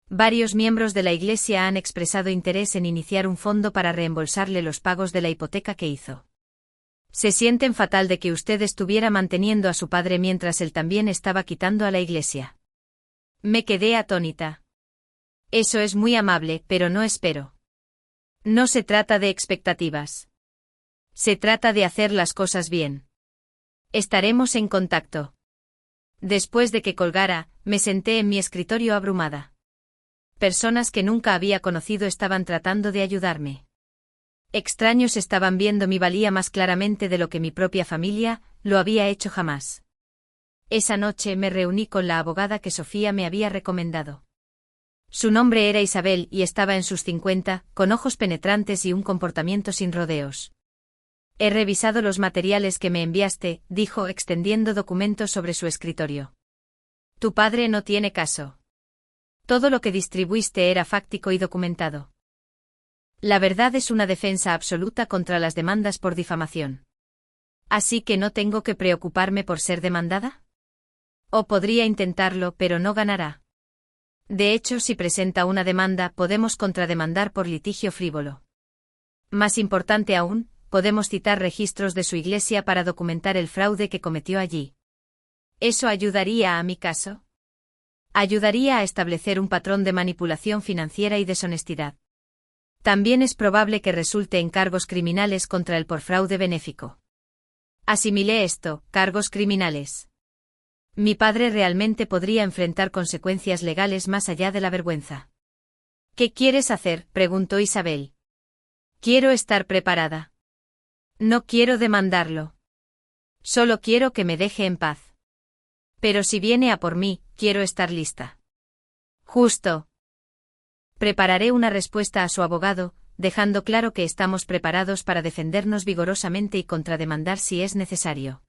Varios miembros de la Iglesia han expresado interés en iniciar un fondo para reembolsarle los pagos de la hipoteca que hizo. Se sienten fatal de que usted estuviera manteniendo a su padre mientras él también estaba quitando a la Iglesia. Me quedé atónita. Eso es muy amable, pero no espero. No se trata de expectativas. Se trata de hacer las cosas bien. Estaremos en contacto. Después de que colgara, me senté en mi escritorio abrumada. Personas que nunca había conocido estaban tratando de ayudarme. Extraños estaban viendo mi valía más claramente de lo que mi propia familia lo había hecho jamás. Esa noche me reuní con la abogada que Sofía me había recomendado. Su nombre era Isabel y estaba en sus 50, con ojos penetrantes y un comportamiento sin rodeos. He revisado los materiales que me enviaste, dijo extendiendo documentos sobre su escritorio. Tu padre no tiene caso. Todo lo que distribuiste era fáctico y documentado. La verdad es una defensa absoluta contra las demandas por difamación. ¿Así que no tengo que preocuparme por ser demandada? O podría intentarlo, pero no ganará. De hecho, si presenta una demanda, podemos contrademandar por litigio frívolo. Más importante aún, podemos citar registros de su iglesia para documentar el fraude que cometió allí. ¿Eso ayudaría a mi caso? Ayudaría a establecer un patrón de manipulación financiera y deshonestidad. También es probable que resulte en cargos criminales contra él por fraude benéfico. Asimilé esto, cargos criminales. Mi padre realmente podría enfrentar consecuencias legales más allá de la vergüenza. ¿Qué quieres hacer?, preguntó Isabel. Quiero estar preparada. No quiero demandarlo. Solo quiero que me deje en paz. Pero si viene a por mí, quiero estar lista. Justo. Prepararé una respuesta a su abogado, dejando claro que estamos preparados para defendernos vigorosamente y contrademandar si es necesario.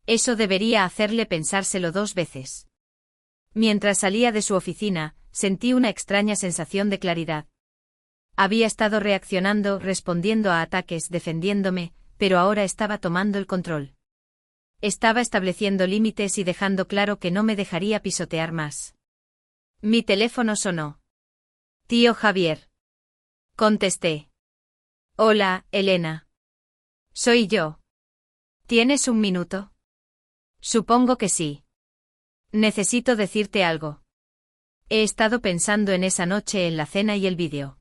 Eso debería hacerle pensárselo 2 veces. Mientras salía de su oficina, sentí una extraña sensación de claridad. Había estado reaccionando, respondiendo a ataques, defendiéndome, pero ahora estaba tomando el control. Estaba estableciendo límites y dejando claro que no me dejaría pisotear más. Mi teléfono sonó. Tío Javier. Contesté. Hola, Elena. Soy yo. ¿Tienes un minuto? Supongo que sí. Necesito decirte algo. He estado pensando en esa noche en la cena y el vídeo.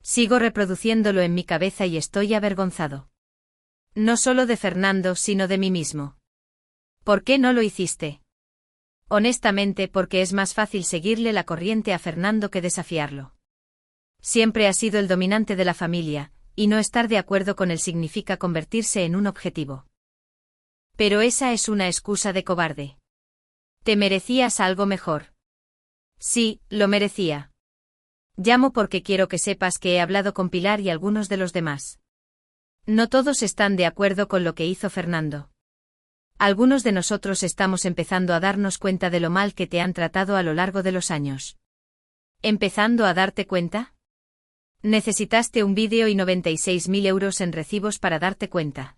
Sigo reproduciéndolo en mi cabeza y estoy avergonzado. No solo de Fernando, sino de mí mismo. ¿Por qué no lo hiciste? Honestamente, porque es más fácil seguirle la corriente a Fernando que desafiarlo. Siempre ha sido el dominante de la familia, y no estar de acuerdo con él significa convertirse en un objetivo. Pero esa es una excusa de cobarde. Te merecías algo mejor. Sí, lo merecía. Llamo porque quiero que sepas que he hablado con Pilar y algunos de los demás. No todos están de acuerdo con lo que hizo Fernando. Algunos de nosotros estamos empezando a darnos cuenta de lo mal que te han tratado a lo largo de los años. ¿Empezando a darte cuenta? Necesitaste un vídeo y 96.000 euros en recibos para darte cuenta.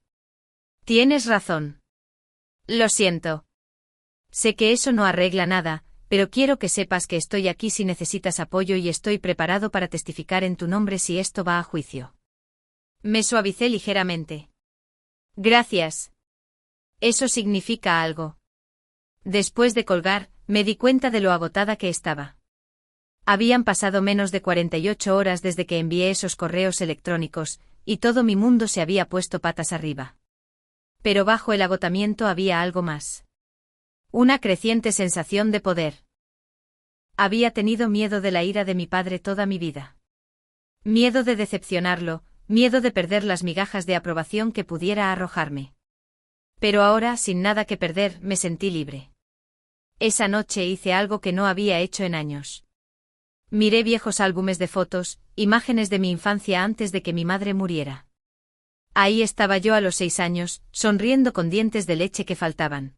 Tienes razón. Lo siento. Sé que eso no arregla nada, pero quiero que sepas que estoy aquí si necesitas apoyo y estoy preparado para testificar en tu nombre si esto va a juicio. Me suavicé ligeramente. Gracias. Eso significa algo. Después de colgar, me di cuenta de lo agotada que estaba. Habían pasado menos de 48 horas desde que envié esos correos electrónicos, y todo mi mundo se había puesto patas arriba. Pero bajo el agotamiento había algo más. Una creciente sensación de poder. Había tenido miedo de la ira de mi padre toda mi vida. Miedo de decepcionarlo, miedo de perder las migajas de aprobación que pudiera arrojarme. Pero ahora, sin nada que perder, me sentí libre. Esa noche hice algo que no había hecho en años. Miré viejos álbumes de fotos, imágenes de mi infancia antes de que mi madre muriera. Ahí estaba yo a los 6 años, sonriendo con dientes de leche que faltaban.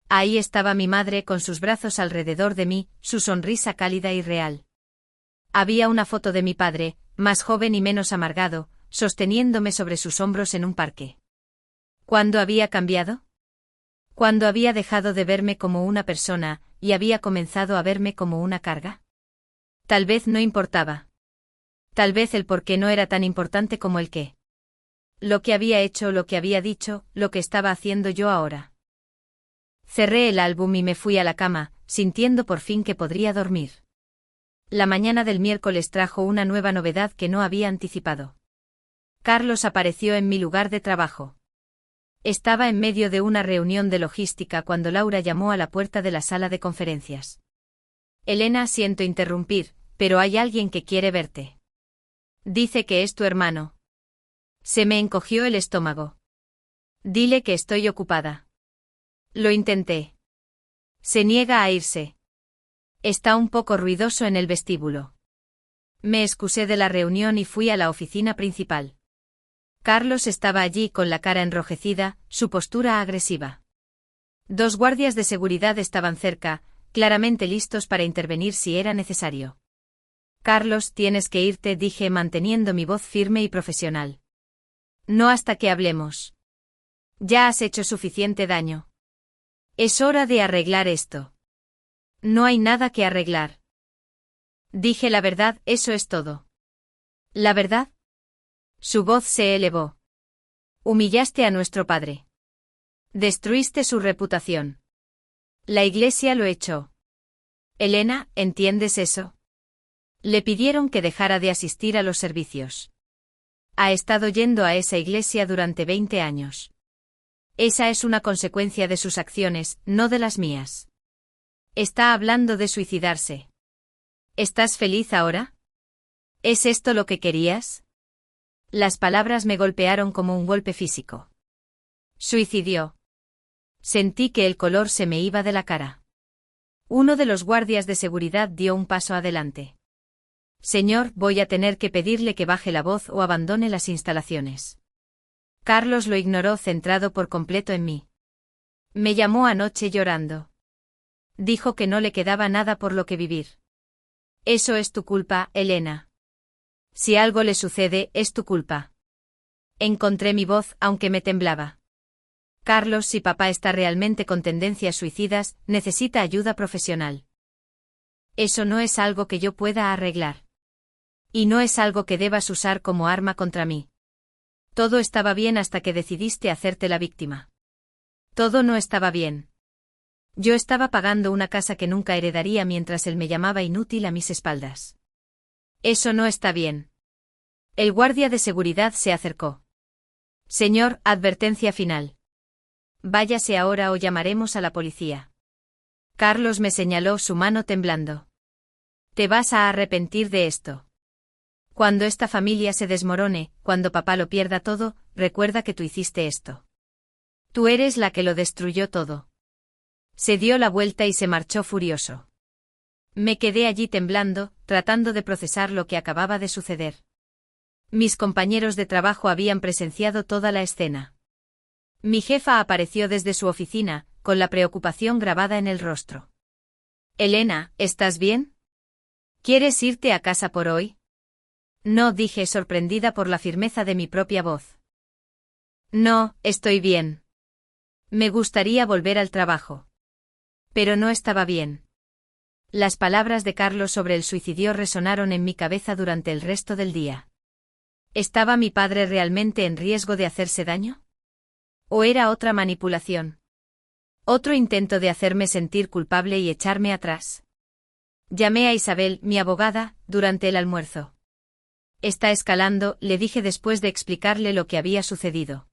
Ahí estaba mi madre con sus brazos alrededor de mí, su sonrisa cálida y real. Había una foto de mi padre, más joven y menos amargado, sosteniéndome sobre sus hombros en un parque. ¿Cuándo había cambiado? ¿Cuándo había dejado de verme como una persona, y había comenzado a verme como una carga? Tal vez no importaba. Tal vez el por qué no era tan importante como el qué. Lo que había hecho, lo que había dicho, lo que estaba haciendo yo ahora. Cerré el álbum y me fui a la cama, sintiendo por fin que podría dormir. La mañana del miércoles trajo una nueva novedad que no había anticipado. Carlos apareció en mi lugar de trabajo. Estaba en medio de una reunión de logística cuando Laura llamó a la puerta de la sala de conferencias. Elena, siento interrumpir, pero hay alguien que quiere verte. Dice que es tu hermano. Se me encogió el estómago. Dile que estoy ocupada. Lo intenté. Se niega a irse. Está un poco ruidoso en el vestíbulo. Me excusé de la reunión y fui a la oficina principal. Carlos estaba allí con la cara enrojecida, su postura agresiva. 2 guardias de seguridad estaban cerca, claramente listos para intervenir si era necesario. Carlos, tienes que irte, dije manteniendo mi voz firme y profesional. No hasta que hablemos. Ya has hecho suficiente daño. Es hora de arreglar esto. No hay nada que arreglar. Dije la verdad, eso es todo. ¿La verdad? Su voz se elevó. Humillaste a nuestro padre. Destruiste su reputación. La iglesia lo echó. Elena, ¿entiendes eso? Le pidieron que dejara de asistir a los servicios. Ha estado yendo a esa iglesia durante 20 años. Esa es una consecuencia de sus acciones, no de las mías. Está hablando de suicidarse. ¿Estás feliz ahora? ¿Es esto lo que querías? Las palabras me golpearon como un golpe físico. Suicidió. Sentí que el color se me iba de la cara. Uno de los guardias de seguridad dio un paso adelante. Señor, voy a tener que pedirle que baje la voz o abandone las instalaciones. Carlos lo ignoró, centrado por completo en mí. Me llamó anoche llorando. Dijo que no le quedaba nada por lo que vivir. Eso es tu culpa, Elena. Si algo le sucede, es tu culpa. Encontré mi voz, aunque me temblaba. Carlos, si papá está realmente con tendencias suicidas, necesita ayuda profesional. Eso no es algo que yo pueda arreglar. Y no es algo que debas usar como arma contra mí. Todo estaba bien hasta que decidiste hacerte la víctima. Todo no estaba bien. Yo estaba pagando una casa que nunca heredaría mientras él me llamaba inútil a mis espaldas. Eso no está bien. El guardia de seguridad se acercó. Señor, advertencia final. Váyase ahora o llamaremos a la policía. Carlos me señaló, su mano temblando. Te vas a arrepentir de esto. Cuando esta familia se desmorone, cuando papá lo pierda todo, recuerda que tú hiciste esto. Tú eres la que lo destruyó todo. Se dio la vuelta y se marchó furioso. Me quedé allí temblando, tratando de procesar lo que acababa de suceder. Mis compañeros de trabajo habían presenciado toda la escena. Mi jefa apareció desde su oficina, con la preocupación grabada en el rostro. Elena, ¿estás bien? ¿Quieres irte a casa por hoy? No, dije, sorprendida por la firmeza de mi propia voz. No, estoy bien. Me gustaría volver al trabajo. Pero no estaba bien. Las palabras de Carlos sobre el suicidio resonaron en mi cabeza durante el resto del día. ¿Estaba mi padre realmente en riesgo de hacerse daño? ¿O era otra manipulación? ¿Otro intento de hacerme sentir culpable y echarme atrás? Llamé a Isabel, mi abogada, durante el almuerzo. Está escalando, le dije después de explicarle lo que había sucedido.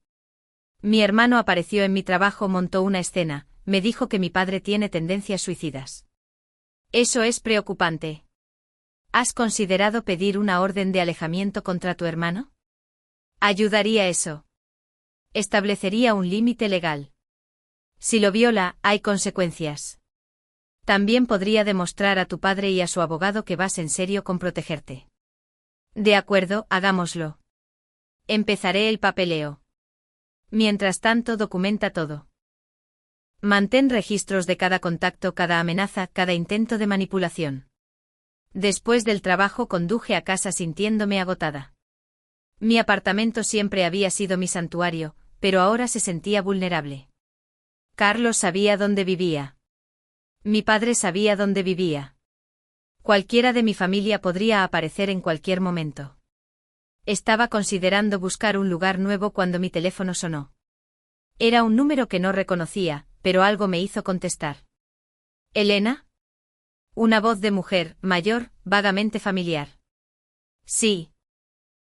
Mi hermano apareció en mi trabajo, montó una escena, me dijo que mi padre tiene tendencias suicidas. Eso es preocupante. ¿Has considerado pedir una orden de alejamiento contra tu hermano? ¿Ayudaría eso? Establecería un límite legal. Si lo viola, hay consecuencias. También podría demostrar a tu padre y a su abogado que vas en serio con protegerte. De acuerdo, hagámoslo. Empezaré el papeleo. Mientras tanto, documenta todo. Mantén registros de cada contacto, cada amenaza, cada intento de manipulación. Después del trabajo conduje a casa sintiéndome agotada. Mi apartamento siempre había sido mi santuario, pero ahora se sentía vulnerable. Carlos sabía dónde vivía. Mi padre sabía dónde vivía. Cualquiera de mi familia podría aparecer en cualquier momento. Estaba considerando buscar un lugar nuevo cuando mi teléfono sonó. Era un número que no reconocía, pero algo me hizo contestar. ¿Elena? Una voz de mujer, mayor, vagamente familiar. Sí.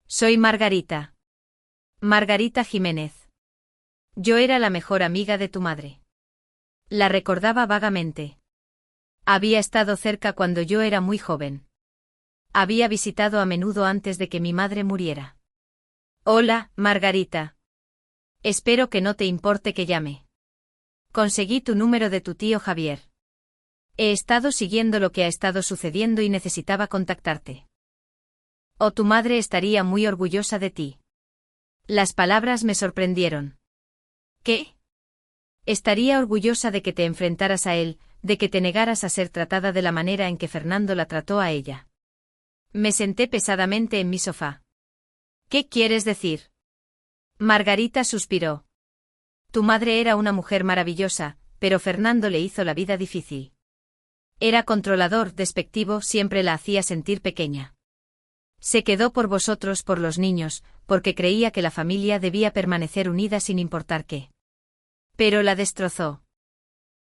Soy Margarita. Margarita Jiménez. Yo era la mejor amiga de tu madre. La recordaba vagamente. Había estado cerca cuando yo era muy joven. Había visitado a menudo antes de que mi madre muriera. Hola, Margarita. Espero que no te importe que llame. Conseguí tu número de tu tío Javier. He estado siguiendo lo que ha estado sucediendo y necesitaba contactarte. O tu madre estaría muy orgullosa de ti. Las palabras me sorprendieron. ¿Qué? Estaría orgullosa de que te enfrentaras a él, de que te negaras a ser tratada de la manera en que Fernando la trató a ella. Me senté pesadamente en mi sofá. ¿Qué quieres decir? Margarita suspiró. Tu madre era una mujer maravillosa, pero Fernando le hizo la vida difícil. Era controlador, despectivo, siempre la hacía sentir pequeña. Se quedó por vosotros, por los niños, porque creía que la familia debía permanecer unida sin importar qué. Pero la destrozó.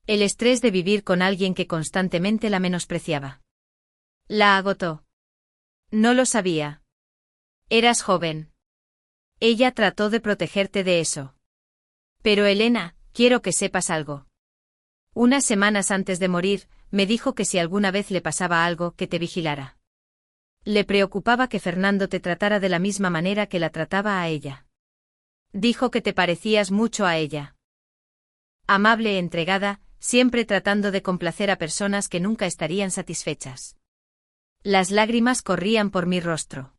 El estrés de vivir con alguien que constantemente la menospreciaba. La agotó. No lo sabía. Eras joven. Ella trató de protegerte de eso. Pero Elena, quiero que sepas algo. Unas semanas antes de morir, me dijo que si alguna vez le pasaba algo, que te vigilara. Le preocupaba que Fernando te tratara de la misma manera que la trataba a ella. Dijo que te parecías mucho a ella. Amable e entregada, siempre tratando de complacer a personas que nunca estarían satisfechas. Las lágrimas corrían por mi rostro.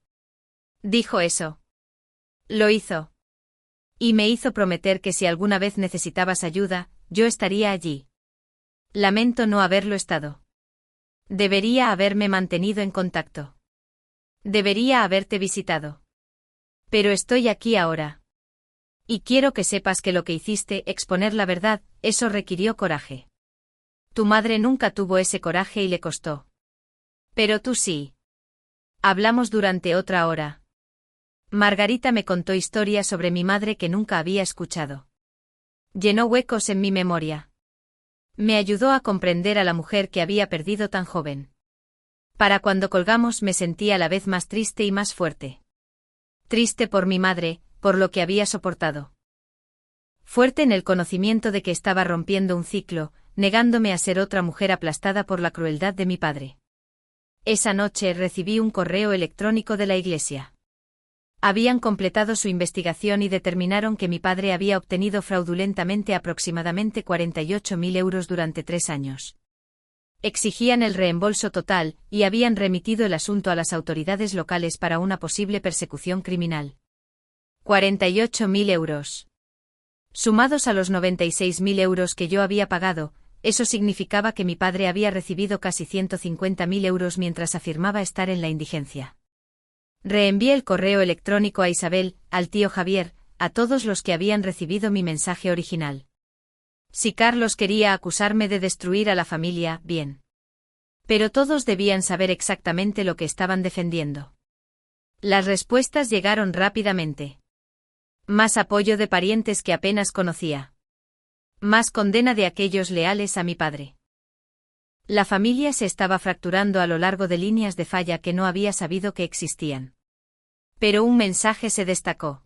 Dijo eso. Lo hizo. Y me hizo prometer que si alguna vez necesitabas ayuda, yo estaría allí. Lamento no haberlo estado. Debería haberme mantenido en contacto. Debería haberte visitado. Pero estoy aquí ahora. Y quiero que sepas que lo que hiciste, exponer la verdad, eso requirió coraje. Tu madre nunca tuvo ese coraje y le costó. Pero tú sí. Hablamos durante otra hora. Margarita me contó historias sobre mi madre que nunca había escuchado. Llenó huecos en mi memoria. Me ayudó a comprender a la mujer que había perdido tan joven. Para cuando colgamos me sentí a la vez más triste y más fuerte. Triste por mi madre, por lo que había soportado. Fuerte en el conocimiento de que estaba rompiendo un ciclo, negándome a ser otra mujer aplastada por la crueldad de mi padre. Esa noche recibí un correo electrónico de la iglesia. Habían completado su investigación y determinaron que mi padre había obtenido fraudulentamente aproximadamente 48.000 euros durante 3 años. Exigían el reembolso total, y habían remitido el asunto a las autoridades locales para una posible persecución criminal. 48.000 euros. Sumados a los 96.000 euros que yo había pagado, eso significaba que mi padre había recibido casi 150.000 euros mientras afirmaba estar en la indigencia. Reenvié el correo electrónico a Isabel, al tío Javier, a todos los que habían recibido mi mensaje original. Si Carlos quería acusarme de destruir a la familia, bien. Pero todos debían saber exactamente lo que estaban defendiendo. Las respuestas llegaron rápidamente. Más apoyo de parientes que apenas conocía. Más condena de aquellos leales a mi padre. La familia se estaba fracturando a lo largo de líneas de falla que no había sabido que existían. Pero un mensaje se destacó.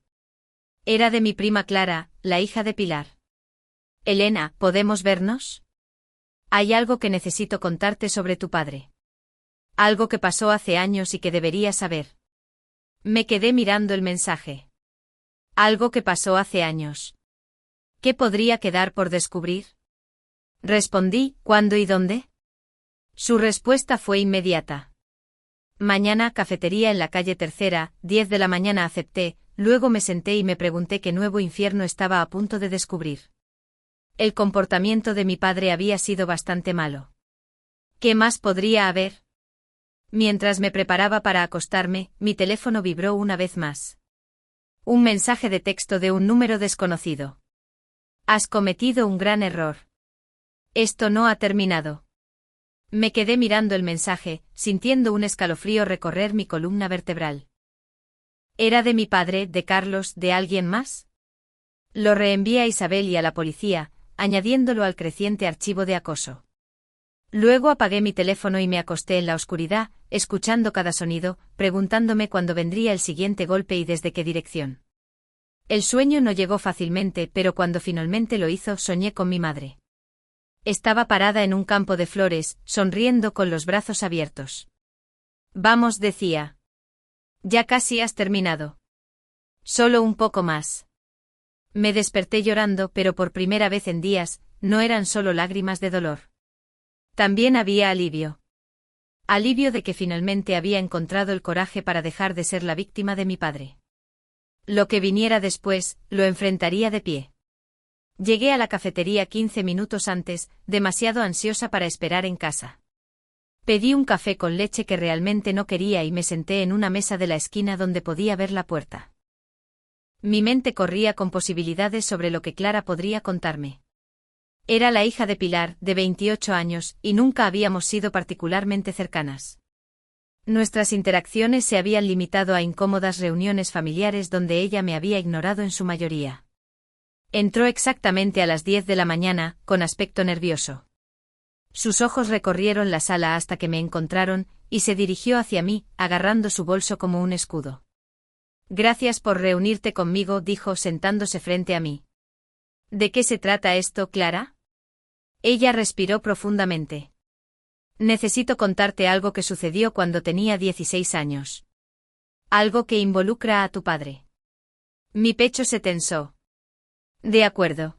Era de mi prima Clara, la hija de Pilar. Elena, ¿podemos vernos? Hay algo que necesito contarte sobre tu padre. Algo que pasó hace años y que deberías saber. Me quedé mirando el mensaje. Algo que pasó hace años. ¿Qué podría quedar por descubrir? Respondí, ¿cuándo y dónde? Su respuesta fue inmediata. Mañana, cafetería en la calle Tercera, 10 de la mañana acepté, luego me senté y me pregunté qué nuevo infierno estaba a punto de descubrir. El comportamiento de mi padre había sido bastante malo. ¿Qué más podría haber? Mientras me preparaba para acostarme, mi teléfono vibró una vez más. Un mensaje de texto de un número desconocido. Has cometido un gran error. Esto no ha terminado. Me quedé mirando el mensaje, sintiendo un escalofrío recorrer mi columna vertebral. ¿Era de mi padre, de Carlos, de alguien más? Lo reenvié a Isabel y a la policía, añadiéndolo al creciente archivo de acoso. Luego apagué mi teléfono y me acosté en la oscuridad, escuchando cada sonido, preguntándome cuándo vendría el siguiente golpe y desde qué dirección. El sueño no llegó fácilmente, pero cuando finalmente lo hizo, soñé con mi madre. Estaba parada en un campo de flores, sonriendo con los brazos abiertos. Vamos, decía. Ya casi has terminado. Solo un poco más. Me desperté llorando, pero por primera vez en días, no eran solo lágrimas de dolor. También había alivio. Alivio de que finalmente había encontrado el coraje para dejar de ser la víctima de mi padre. Lo que viniera después, lo enfrentaría de pie. Llegué a la cafetería 15 minutos antes, demasiado ansiosa para esperar en casa. Pedí un café con leche que realmente no quería y me senté en una mesa de la esquina donde podía ver la puerta. Mi mente corría con posibilidades sobre lo que Clara podría contarme. Era la hija de Pilar, de 28 años, y nunca habíamos sido particularmente cercanas. Nuestras interacciones se habían limitado a incómodas reuniones familiares donde ella me había ignorado en su mayoría. Entró exactamente a las 10 de la mañana, con aspecto nervioso. Sus ojos recorrieron la sala hasta que me encontraron, y se dirigió hacia mí, agarrando su bolso como un escudo. Gracias por reunirte conmigo, dijo sentándose frente a mí. ¿De qué se trata esto, Clara? Ella respiró profundamente. Necesito contarte algo que sucedió cuando tenía 16 años. Algo que involucra a tu padre. Mi pecho se tensó. De acuerdo.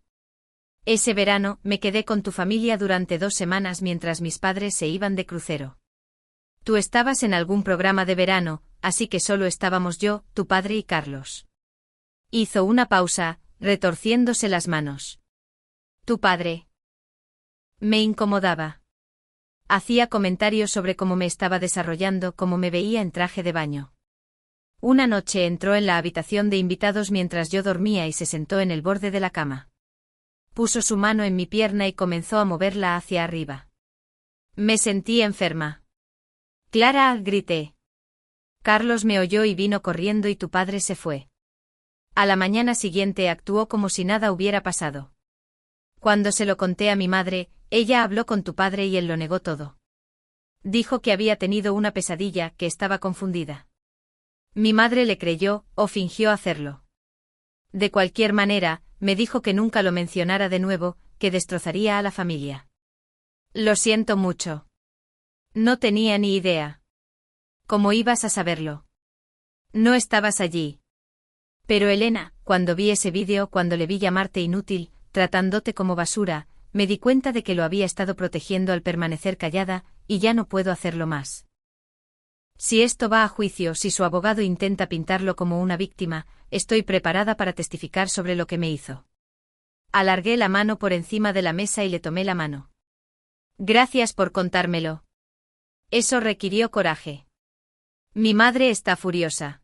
Ese verano, me quedé con tu familia durante 2 semanas mientras mis padres se iban de crucero. Tú estabas en algún programa de verano, así que solo estábamos yo, tu padre y Carlos. Hizo una pausa, retorciéndose las manos. Tu padre. Me incomodaba. Hacía comentarios sobre cómo me estaba desarrollando, cómo me veía en traje de baño. Una noche entró en la habitación de invitados mientras yo dormía y se sentó en el borde de la cama. Puso su mano en mi pierna y comenzó a moverla hacia arriba. Me sentí enferma. Clara, grité. Carlos me oyó y vino corriendo y tu padre se fue. A la mañana siguiente actuó como si nada hubiera pasado. Cuando se lo conté a mi madre, ella habló con tu padre y él lo negó todo. Dijo que había tenido una pesadilla, que estaba confundida. Mi madre le creyó, o fingió hacerlo. De cualquier manera, me dijo que nunca lo mencionara de nuevo, que destrozaría a la familia. Lo siento mucho. No tenía ni idea. ¿Cómo ibas a saberlo? No estabas allí. Pero Elena, cuando vi ese vídeo, cuando le vi llamarte inútil, tratándote como basura, me di cuenta de que lo había estado protegiendo al permanecer callada, y ya no puedo hacerlo más. Si esto va a juicio, si su abogado intenta pintarlo como una víctima, estoy preparada para testificar sobre lo que me hizo. Alargué la mano por encima de la mesa y le tomé la mano. Gracias por contármelo. Eso requirió coraje. Mi madre está furiosa.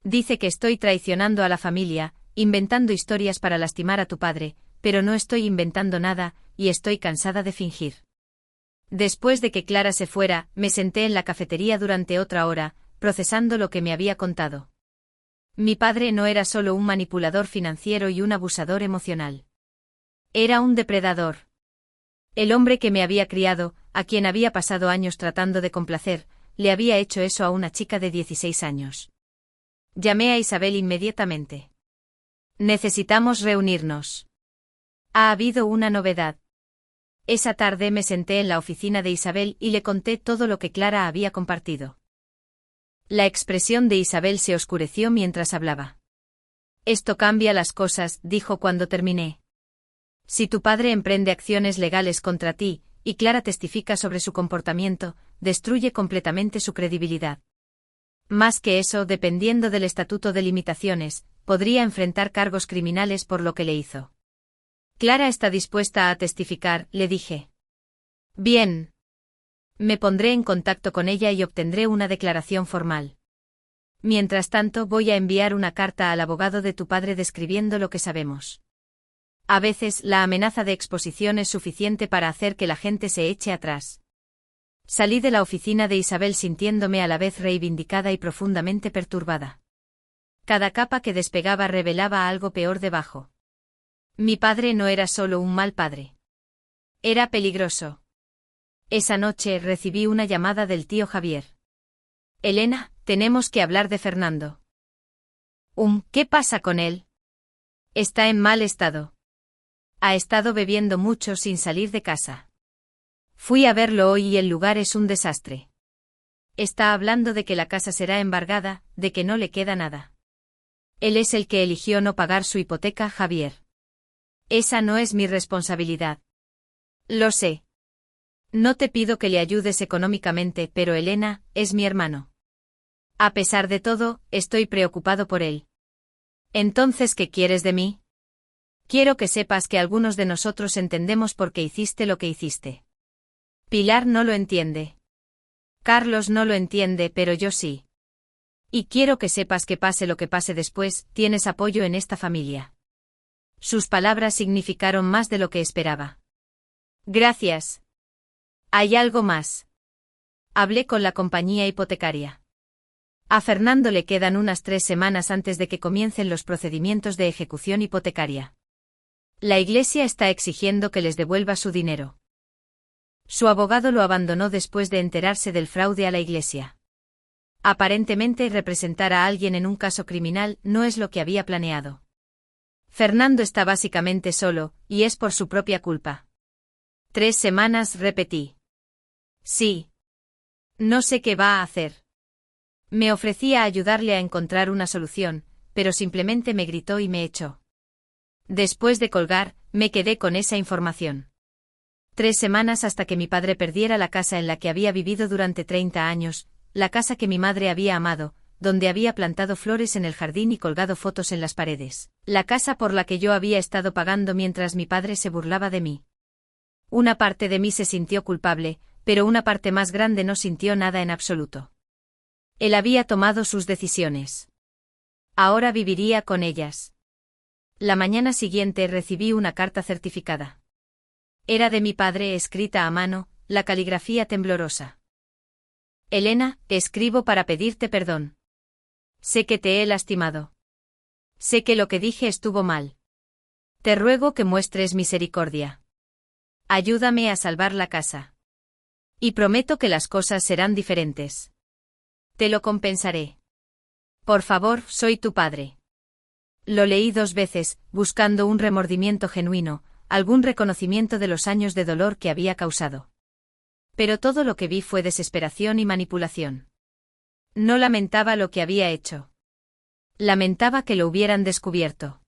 Dice que estoy traicionando a la familia, inventando historias para lastimar a tu padre, pero no estoy inventando nada, y estoy cansada de fingir. Después de que Clara se fuera, me senté en la cafetería durante otra hora, procesando lo que me había contado. Mi padre no era solo un manipulador financiero y un abusador emocional. Era un depredador. El hombre que me había criado, a quien había pasado años tratando de complacer, le había hecho eso a una chica de 16 años. Llamé a Isabel inmediatamente. Necesitamos reunirnos. Ha habido una novedad. Esa tarde me senté en la oficina de Isabel y le conté todo lo que Clara había compartido. La expresión de Isabel se oscureció mientras hablaba. Esto cambia las cosas, dijo cuando terminé. Si tu padre emprende acciones legales contra ti, y Clara testifica sobre su comportamiento, destruye completamente su credibilidad. Más que eso, dependiendo del estatuto de limitaciones, podría enfrentar cargos criminales por lo que le hizo. Clara está dispuesta a testificar, le dije. Bien. Me pondré en contacto con ella y obtendré una declaración formal. Mientras tanto, voy a enviar una carta al abogado de tu padre describiendo lo que sabemos. A veces, la amenaza de exposición es suficiente para hacer que la gente se eche atrás. Salí de la oficina de Isabel sintiéndome a la vez reivindicada y profundamente perturbada. Cada capa que despegaba revelaba algo peor debajo. Mi padre no era solo un mal padre. Era peligroso. Esa noche recibí una llamada del tío Javier. Elena, tenemos que hablar de Fernando. ¿Qué pasa con él? Está en mal estado. Ha estado bebiendo mucho sin salir de casa. Fui a verlo hoy y el lugar es un desastre. Está hablando de que la casa será embargada, de que no le queda nada. Él es el que eligió no pagar su hipoteca, Javier. Esa no es mi responsabilidad. Lo sé. No te pido que le ayudes económicamente, pero Elena, es mi hermano. A pesar de todo, estoy preocupado por él. Entonces, ¿qué quieres de mí? Quiero que sepas que algunos de nosotros entendemos por qué hiciste lo que hiciste. Pilar no lo entiende. Carlos no lo entiende, pero yo sí. Y quiero que sepas que pase lo que pase después, tienes apoyo en esta familia. Sus palabras significaron más de lo que esperaba. Gracias. ¿Hay algo más? Hablé con la compañía hipotecaria. A Fernando le quedan unas 3 semanas antes de que comiencen los procedimientos de ejecución hipotecaria. La iglesia está exigiendo que les devuelva su dinero. Su abogado lo abandonó después de enterarse del fraude a la iglesia. Aparentemente representar a alguien en un caso criminal no es lo que había planeado. Fernando está básicamente solo, y es por su propia culpa. 3 semanas, repetí. Sí. No sé qué va a hacer. Me ofrecí a ayudarle a encontrar una solución, pero simplemente me gritó y me echó. Después de colgar, me quedé con esa información. 3 semanas hasta que mi padre perdiera la casa en la que había vivido durante 30 años, la casa que mi madre había amado, donde había plantado flores en el jardín y colgado fotos en las paredes, la casa por la que yo había estado pagando mientras mi padre se burlaba de mí. Una parte de mí se sintió culpable, pero una parte más grande no sintió nada en absoluto. Él había tomado sus decisiones. Ahora viviría con ellas. La mañana siguiente recibí una carta certificada. Era de mi padre escrita a mano, la caligrafía temblorosa. Elena, te escribo para pedirte perdón. Sé que te he lastimado. Sé que lo que dije estuvo mal. Te ruego que muestres misericordia. Ayúdame a salvar la casa. Y prometo que las cosas serán diferentes. Te lo compensaré. Por favor, soy tu padre. Lo leí 2 veces, buscando un remordimiento genuino, algún reconocimiento de los años de dolor que había causado. Pero todo lo que vi fue desesperación y manipulación. No lamentaba lo que había hecho. Lamentaba que lo hubieran descubierto.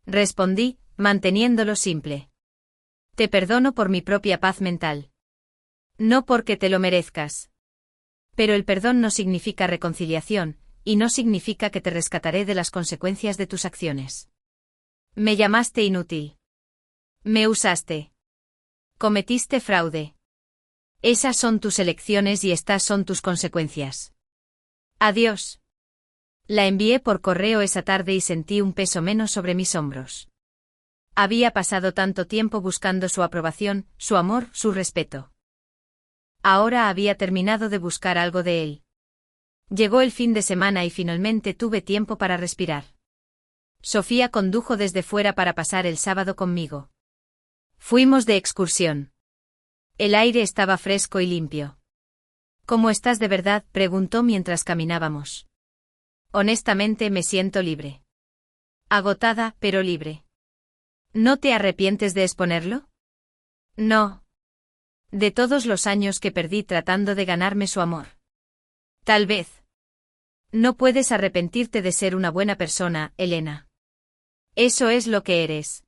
Respondí, manteniéndolo simple. Te perdono por mi propia paz mental. No porque te lo merezcas. Pero el perdón no significa reconciliación, y no significa que te rescataré de las consecuencias de tus acciones. Me llamaste inútil. Me usaste. Cometiste fraude. Esas son tus elecciones y estas son tus consecuencias. Adiós. La envié por correo esa tarde y sentí un peso menos sobre mis hombros. Había pasado tanto tiempo buscando su aprobación, su amor, su respeto. Ahora había terminado de buscar algo de él. Llegó el fin de semana y finalmente tuve tiempo para respirar. Sofía condujo desde fuera para pasar el sábado conmigo. Fuimos de excursión. El aire estaba fresco y limpio. ¿Cómo estás de verdad?, preguntó mientras caminábamos. Honestamente me siento libre. Agotada, pero libre. ¿No te arrepientes de exponerlo? No. De todos los años que perdí tratando de ganarme su amor. Tal vez. No puedes arrepentirte de ser una buena persona, Elena. Eso es lo que eres.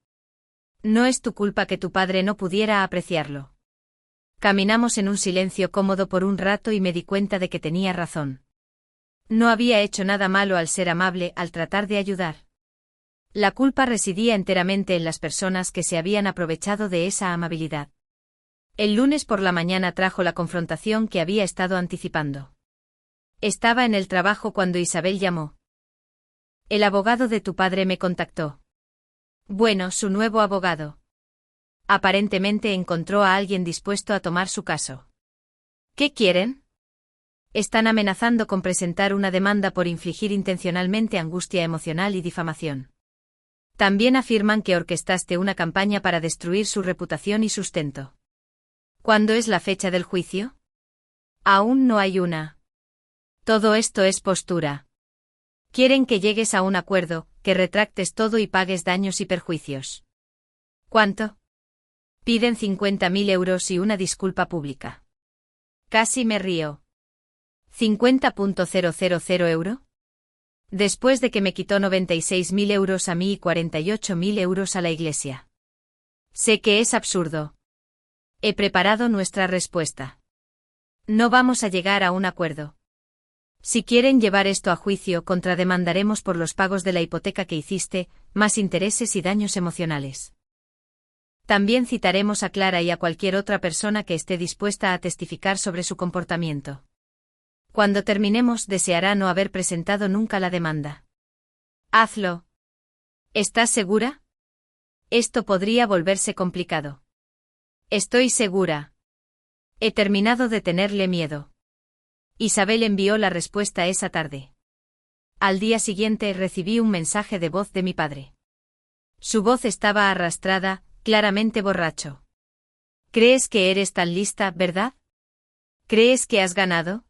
No es tu culpa que tu padre no pudiera apreciarlo. Caminamos en un silencio cómodo por un rato y me di cuenta de que tenía razón. No había hecho nada malo al ser amable, al tratar de ayudar. La culpa residía enteramente en las personas que se habían aprovechado de esa amabilidad. El lunes por la mañana trajo la confrontación que había estado anticipando. Estaba en el trabajo cuando Isabel llamó. El abogado de tu padre me contactó. Bueno, su nuevo abogado. Aparentemente encontró a alguien dispuesto a tomar su caso. ¿Qué quieren? Están amenazando con presentar una demanda por infligir intencionalmente angustia emocional y difamación. También afirman que orquestaste una campaña para destruir su reputación y sustento. ¿Cuándo es la fecha del juicio? Aún no hay una. Todo esto es postura. Quieren que llegues a un acuerdo, que retractes todo y pagues daños y perjuicios. ¿Cuánto? Piden 50.000 euros y una disculpa pública. Casi me río. ¿50.000 euro? Después de que me quitó 96.000 euros a mí y 48.000 euros a la iglesia. Sé que es absurdo. He preparado nuestra respuesta. No vamos a llegar a un acuerdo. Si quieren llevar esto a juicio, contrademandaremos por los pagos de la hipoteca que hiciste, más intereses y daños emocionales. También citaremos a Clara y a cualquier otra persona que esté dispuesta a testificar sobre su comportamiento. Cuando terminemos, deseará no haber presentado nunca la demanda. Hazlo. ¿Estás segura? Esto podría volverse complicado. Estoy segura. He terminado de tenerle miedo. Isabel envió la respuesta esa tarde. Al día siguiente recibí un mensaje de voz de mi padre. Su voz estaba arrastrada, claramente borracho. ¿Crees que eres tan lista, verdad? ¿Crees que has ganado?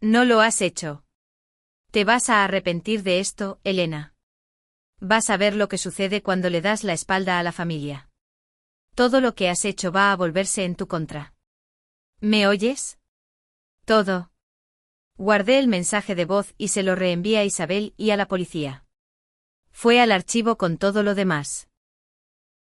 No lo has hecho. Te vas a arrepentir de esto, Elena. Vas a ver lo que sucede cuando le das la espalda a la familia. Todo lo que has hecho va a volverse en tu contra. ¿Me oyes? Todo. Guardé el mensaje de voz y se lo reenvié a Isabel y a la policía. Fue al archivo con todo lo demás.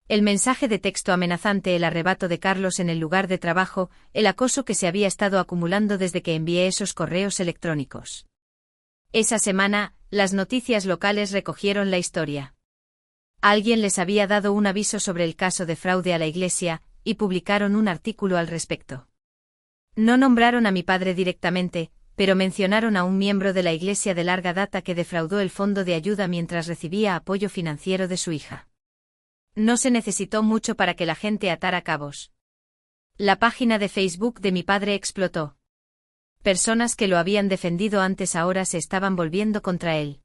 El mensaje de texto amenazante, el arrebato de Carlos en el lugar de trabajo, el acoso que se había estado acumulando desde que envié esos correos electrónicos. Esa semana, las noticias locales recogieron la historia. Alguien les había dado un aviso sobre el caso de fraude a la iglesia, y publicaron un artículo al respecto. No nombraron a mi padre directamente, pero mencionaron a un miembro de la iglesia de larga data que defraudó el fondo de ayuda mientras recibía apoyo financiero de su hija. No se necesitó mucho para que la gente atara cabos. La página de Facebook de mi padre explotó. Personas que lo habían defendido antes ahora se estaban volviendo contra él.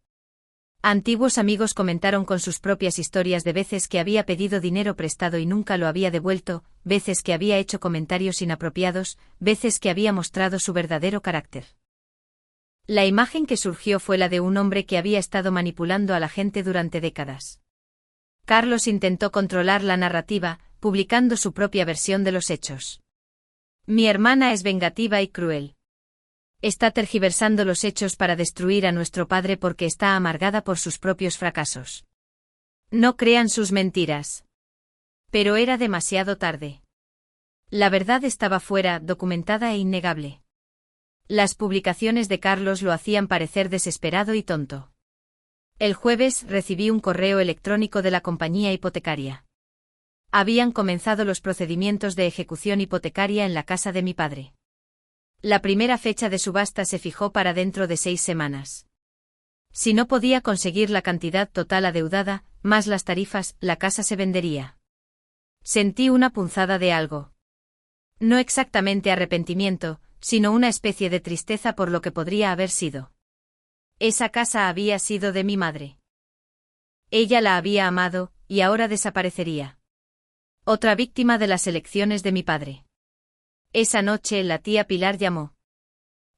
Antiguos amigos comentaron con sus propias historias de veces que había pedido dinero prestado y nunca lo había devuelto, veces que había hecho comentarios inapropiados, veces que había mostrado su verdadero carácter. La imagen que surgió fue la de un hombre que había estado manipulando a la gente durante décadas. Carlos intentó controlar la narrativa, publicando su propia versión de los hechos. Mi hermana es vengativa y cruel. Está tergiversando los hechos para destruir a nuestro padre porque está amargada por sus propios fracasos. No crean sus mentiras. Pero era demasiado tarde. La verdad estaba fuera, documentada e innegable. Las publicaciones de Carlos lo hacían parecer desesperado y tonto. El jueves recibí un correo electrónico de la compañía hipotecaria. Habían comenzado los procedimientos de ejecución hipotecaria en la casa de mi padre. La primera fecha de subasta se fijó para dentro de 6 semanas. Si no podía conseguir la cantidad total adeudada, más las tarifas, la casa se vendería. Sentí una punzada de algo. No exactamente arrepentimiento, sino una especie de tristeza por lo que podría haber sido. Esa casa había sido de mi madre. Ella la había amado, y ahora desaparecería. Otra víctima de las elecciones de mi padre. Esa noche la tía Pilar llamó.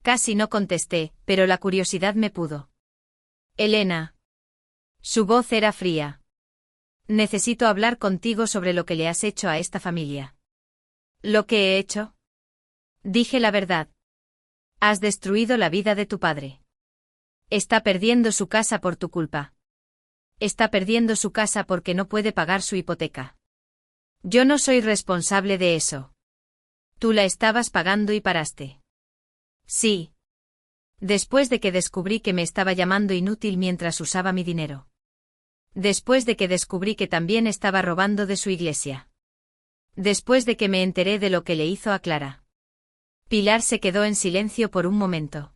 Casi no contesté, pero la curiosidad me pudo. Elena. Su voz era fría. Necesito hablar contigo sobre lo que le has hecho a esta familia. ¿Lo que he hecho? Dije la verdad. Has destruido la vida de tu padre. Está perdiendo su casa por tu culpa. Está perdiendo su casa porque no puede pagar su hipoteca. Yo no soy responsable de eso. Tú la estabas pagando y paraste. Sí. Después de que descubrí que me estaba llamando inútil mientras usaba mi dinero. Después de que descubrí que también estaba robando de su iglesia. Después de que me enteré de lo que le hizo a Clara. Pilar se quedó en silencio por un momento.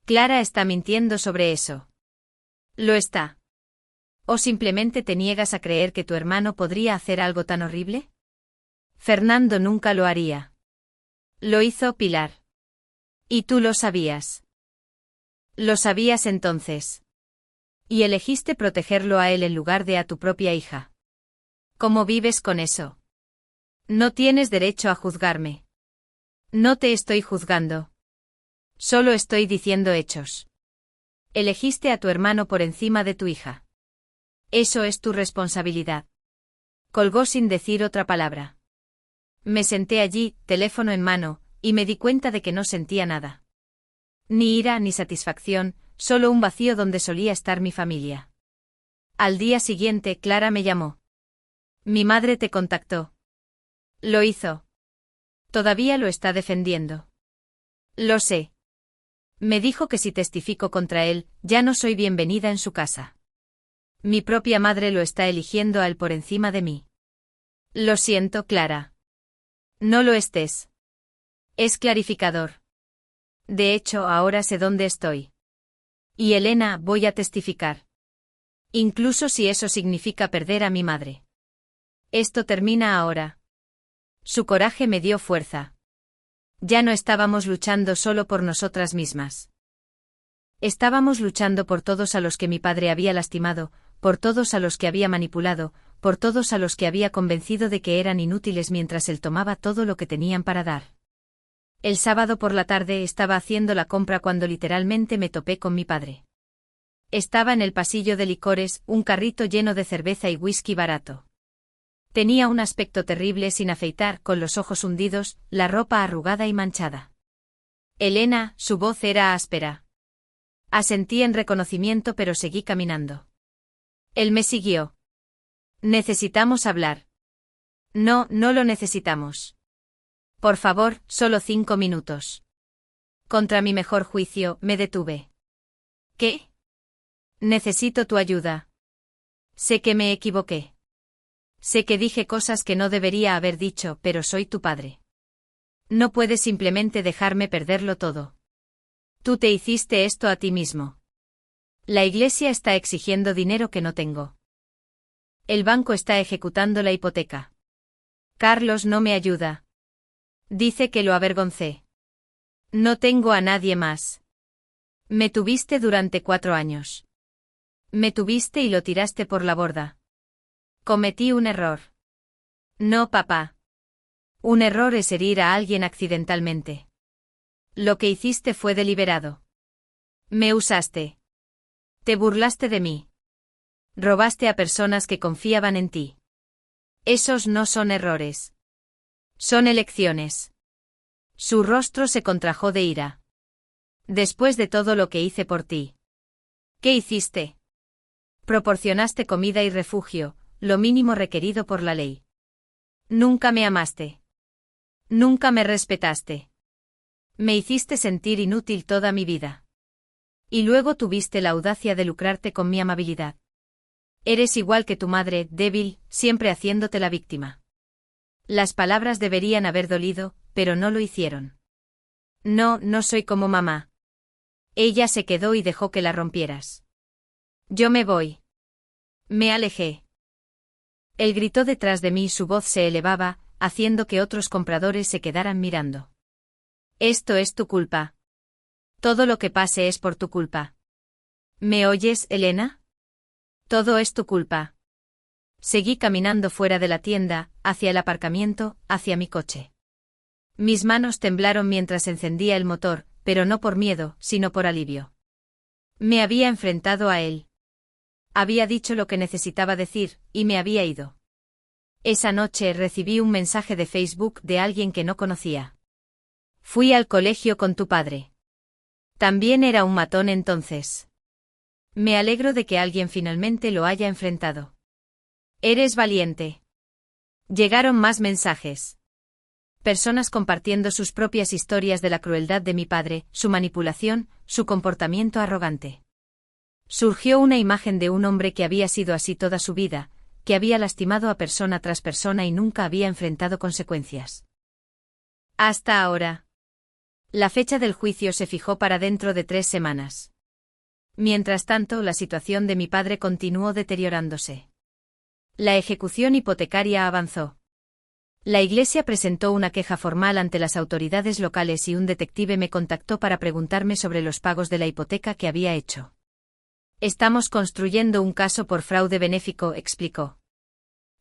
Clara está mintiendo sobre eso. ¿Lo está? ¿O simplemente te niegas a creer que tu hermano podría hacer algo tan horrible? Fernando nunca lo haría. Lo hizo Pilar. Y tú lo sabías. Lo sabías entonces. Y elegiste protegerlo a él en lugar de a tu propia hija. ¿Cómo vives con eso? No tienes derecho a juzgarme. No te estoy juzgando. Solo estoy diciendo hechos. Elegiste a tu hermano por encima de tu hija. Eso es tu responsabilidad. Colgó sin decir otra palabra. Me senté allí, teléfono en mano, y me di cuenta de que no sentía nada. Ni ira ni satisfacción, solo un vacío donde solía estar mi familia. Al día siguiente, Clara me llamó. Mi madre te contactó. Lo hizo. Todavía lo está defendiendo. Lo sé. Me dijo que si testifico contra él, ya no soy bienvenida en su casa. Mi propia madre lo está eligiendo a él por encima de mí. Lo siento, Clara. No lo estés. Es clarificador. De hecho, ahora sé dónde estoy. Y Elena, voy a testificar. Incluso si eso significa perder a mi madre. Esto termina ahora. Su coraje me dio fuerza. Ya no estábamos luchando solo por nosotras mismas. Estábamos luchando por todos a los que mi padre había lastimado, por todos a los que había manipulado, por todos a los que había convencido de que eran inútiles mientras él tomaba todo lo que tenían para dar. El sábado por la tarde estaba haciendo la compra cuando literalmente me topé con mi padre. Estaba en el pasillo de licores, un carrito lleno de cerveza y whisky barato. Tenía un aspecto terrible sin afeitar, con los ojos hundidos, la ropa arrugada y manchada. Elena, su voz era áspera. Asentí en reconocimiento pero seguí caminando. Él me siguió. Necesitamos hablar. No, no lo necesitamos. Por favor, solo 5 minutos. Contra mi mejor juicio, me detuve. ¿Qué? Necesito tu ayuda. Sé que me equivoqué. Sé que dije cosas que no debería haber dicho, pero soy tu padre. No puedes simplemente dejarme perderlo todo. Tú te hiciste esto a ti mismo. La iglesia está exigiendo dinero que no tengo. El banco está ejecutando la hipoteca. Carlos no me ayuda. Dice que lo avergoncé. No tengo a nadie más. Me tuviste durante 4 años. Me tuviste y lo tiraste por la borda. Cometí un error. No, papá. Un error es herir a alguien accidentalmente. Lo que hiciste fue deliberado. Me usaste. Te burlaste de mí. Robaste a personas que confiaban en ti. Esos no son errores. Son elecciones. Su rostro se contrajo de ira. Después de todo lo que hice por ti. ¿Qué hiciste? Proporcionaste comida y refugio, lo mínimo requerido por la ley. Nunca me amaste. Nunca me respetaste. Me hiciste sentir inútil toda mi vida. Y luego tuviste la audacia de lucrarte con mi amabilidad. Eres igual que tu madre, débil, siempre haciéndote la víctima. Las palabras deberían haber dolido, pero no lo hicieron. No, no soy como mamá. Ella se quedó y dejó que la rompieras. Yo me voy. Me alejé. Él gritó detrás de mí y su voz se elevaba, haciendo que otros compradores se quedaran mirando. Esto es tu culpa. Todo lo que pase es por tu culpa. ¿Me oyes, Elena? Todo es tu culpa. Seguí caminando fuera de la tienda, hacia el aparcamiento, hacia mi coche. Mis manos temblaron mientras encendía el motor, pero no por miedo, sino por alivio. Me había enfrentado a él. Había dicho lo que necesitaba decir, y me había ido. Esa noche recibí un mensaje de Facebook de alguien que no conocía. Fui al colegio con tu padre. También era un matón entonces. Me alegro de que alguien finalmente lo haya enfrentado. Eres valiente. Llegaron más mensajes. Personas compartiendo sus propias historias de la crueldad de mi padre, su manipulación, su comportamiento arrogante. Surgió una imagen de un hombre que había sido así toda su vida, que había lastimado a persona tras persona y nunca había enfrentado consecuencias. Hasta ahora. La fecha del juicio se fijó para dentro de 3 semanas. Mientras tanto, la situación de mi padre continuó deteriorándose. La ejecución hipotecaria avanzó. La iglesia presentó una queja formal ante las autoridades locales y un detective me contactó para preguntarme sobre los pagos de la hipoteca que había hecho. Estamos construyendo un caso por fraude benéfico, explicó.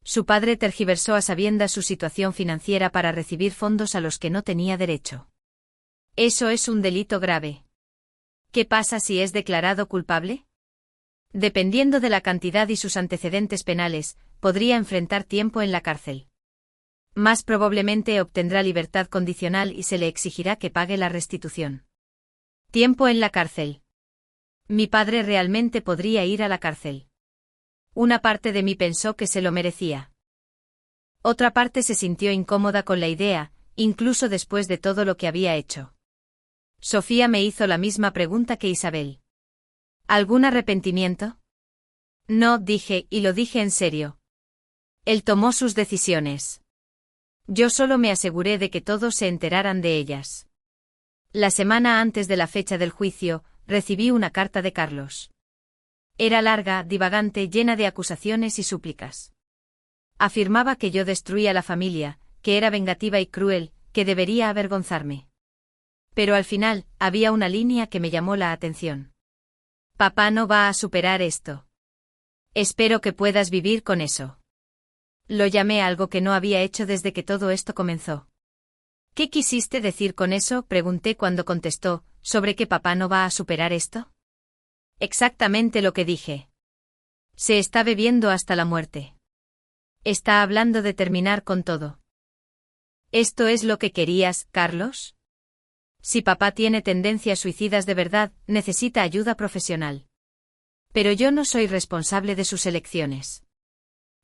Su padre tergiversó a sabiendas su situación financiera para recibir fondos a los que no tenía derecho. Eso es un delito grave. ¿Qué pasa si es declarado culpable? Dependiendo de la cantidad y sus antecedentes penales, podría enfrentar tiempo en la cárcel. Más probablemente obtendrá libertad condicional y se le exigirá que pague la restitución. Tiempo en la cárcel. Mi padre realmente podría ir a la cárcel. Una parte de mí pensó que se lo merecía. Otra parte se sintió incómoda con la idea, incluso después de todo lo que había hecho. Sofía me hizo la misma pregunta que Isabel. ¿Algún arrepentimiento? No, dije, y lo dije en serio. Él tomó sus decisiones. Yo solo me aseguré de que todos se enteraran de ellas. La semana antes de la fecha del juicio, recibí una carta de Carlos. Era larga, divagante, llena de acusaciones y súplicas. Afirmaba que yo destruía la familia, que era vengativa y cruel, que debería avergonzarme. Pero al final, había una línea que me llamó la atención. Papá no va a superar esto. Espero que puedas vivir con eso. Lo llamé algo que no había hecho desde que todo esto comenzó. ¿Qué quisiste decir con eso?, pregunté cuando contestó, ¿sobre que papá no va a superar esto? Exactamente lo que dije. Se está bebiendo hasta la muerte. Está hablando de terminar con todo. ¿Esto es lo que querías, Carlos? Si papá tiene tendencias suicidas de verdad, necesita ayuda profesional. Pero yo no soy responsable de sus elecciones.